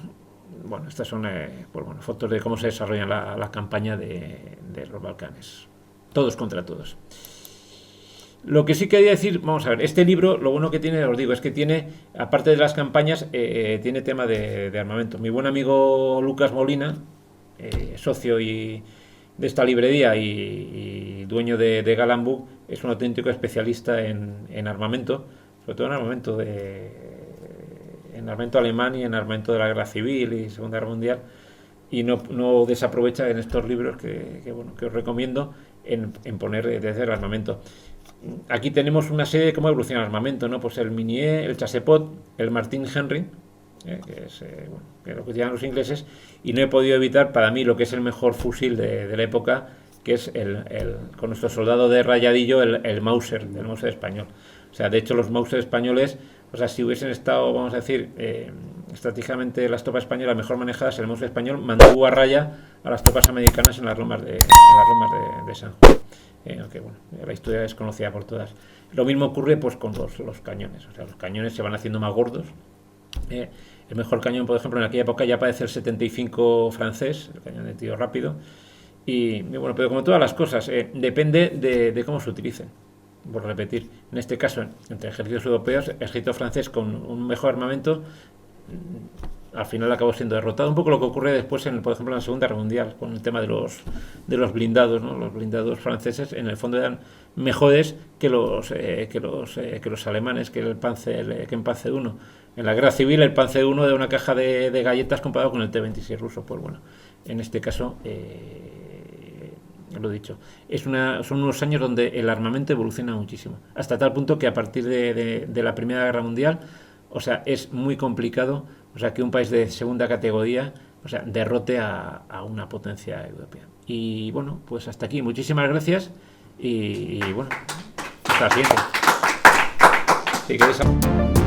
estas son pues bueno, fotos de cómo se desarrolla la campaña de los Balcanes. Todos contra todos. Lo que sí quería decir, vamos a ver, este libro, lo bueno que tiene, os digo, es que tiene, aparte de las campañas, tiene tema de armamento. Mi buen amigo Lucas Molina, socio de esta librería y dueño de Galambu, es un auténtico especialista en armamento, sobre todo en armamento alemán y en armamento de la Guerra Civil y Segunda Guerra Mundial, y no desaprovecha en estos libros que os recomiendo en poner desde el armamento. Aquí tenemos una serie de cómo evoluciona el armamento, ¿no? Pues el Minié, el Chassepot, el Martin Henry, que es lo que llaman los ingleses, y no he podido evitar para mí lo que es el mejor fusil de la época, que es con nuestro soldado de rayadillo, el Mauser, el Mauser español. O sea, de hecho los Mauser españoles, o sea, si hubiesen estado, vamos a decir, estratégicamente las tropas españolas mejor manejadas, el Mossos español mantuvo a raya a las tropas americanas en las lomas de San Juan. Aunque bueno, la historia es conocida por todas. Lo mismo ocurre pues con los cañones. O sea, los cañones se van haciendo más gordos. El mejor cañón, por ejemplo, en aquella época ya parece el 75 francés, el cañón de tiro rápido. Y bueno, pero como todas las cosas, depende de cómo se utilicen. Por repetir, en este caso, entre ejércitos europeos, el ejército francés con un mejor armamento al final acabó siendo derrotado. Un poco lo que ocurre después, por ejemplo, en la Segunda Guerra Mundial, con el tema de los blindados, ¿no? Los blindados franceses, en el fondo, eran mejores que los alemanes, que en Panzer I. En la Guerra Civil, el Panzer I era una caja de galletas comparado con el T-26 ruso. Pues bueno, en este caso, lo he dicho, son unos años donde el armamento evoluciona muchísimo, hasta tal punto que a partir de la Primera Guerra Mundial, o sea, es muy complicado, o sea, que un país de segunda categoría, o sea, derrote a una potencia europea. Y bueno, pues hasta aquí. Muchísimas gracias y bueno, hasta la siguiente. Si queréis...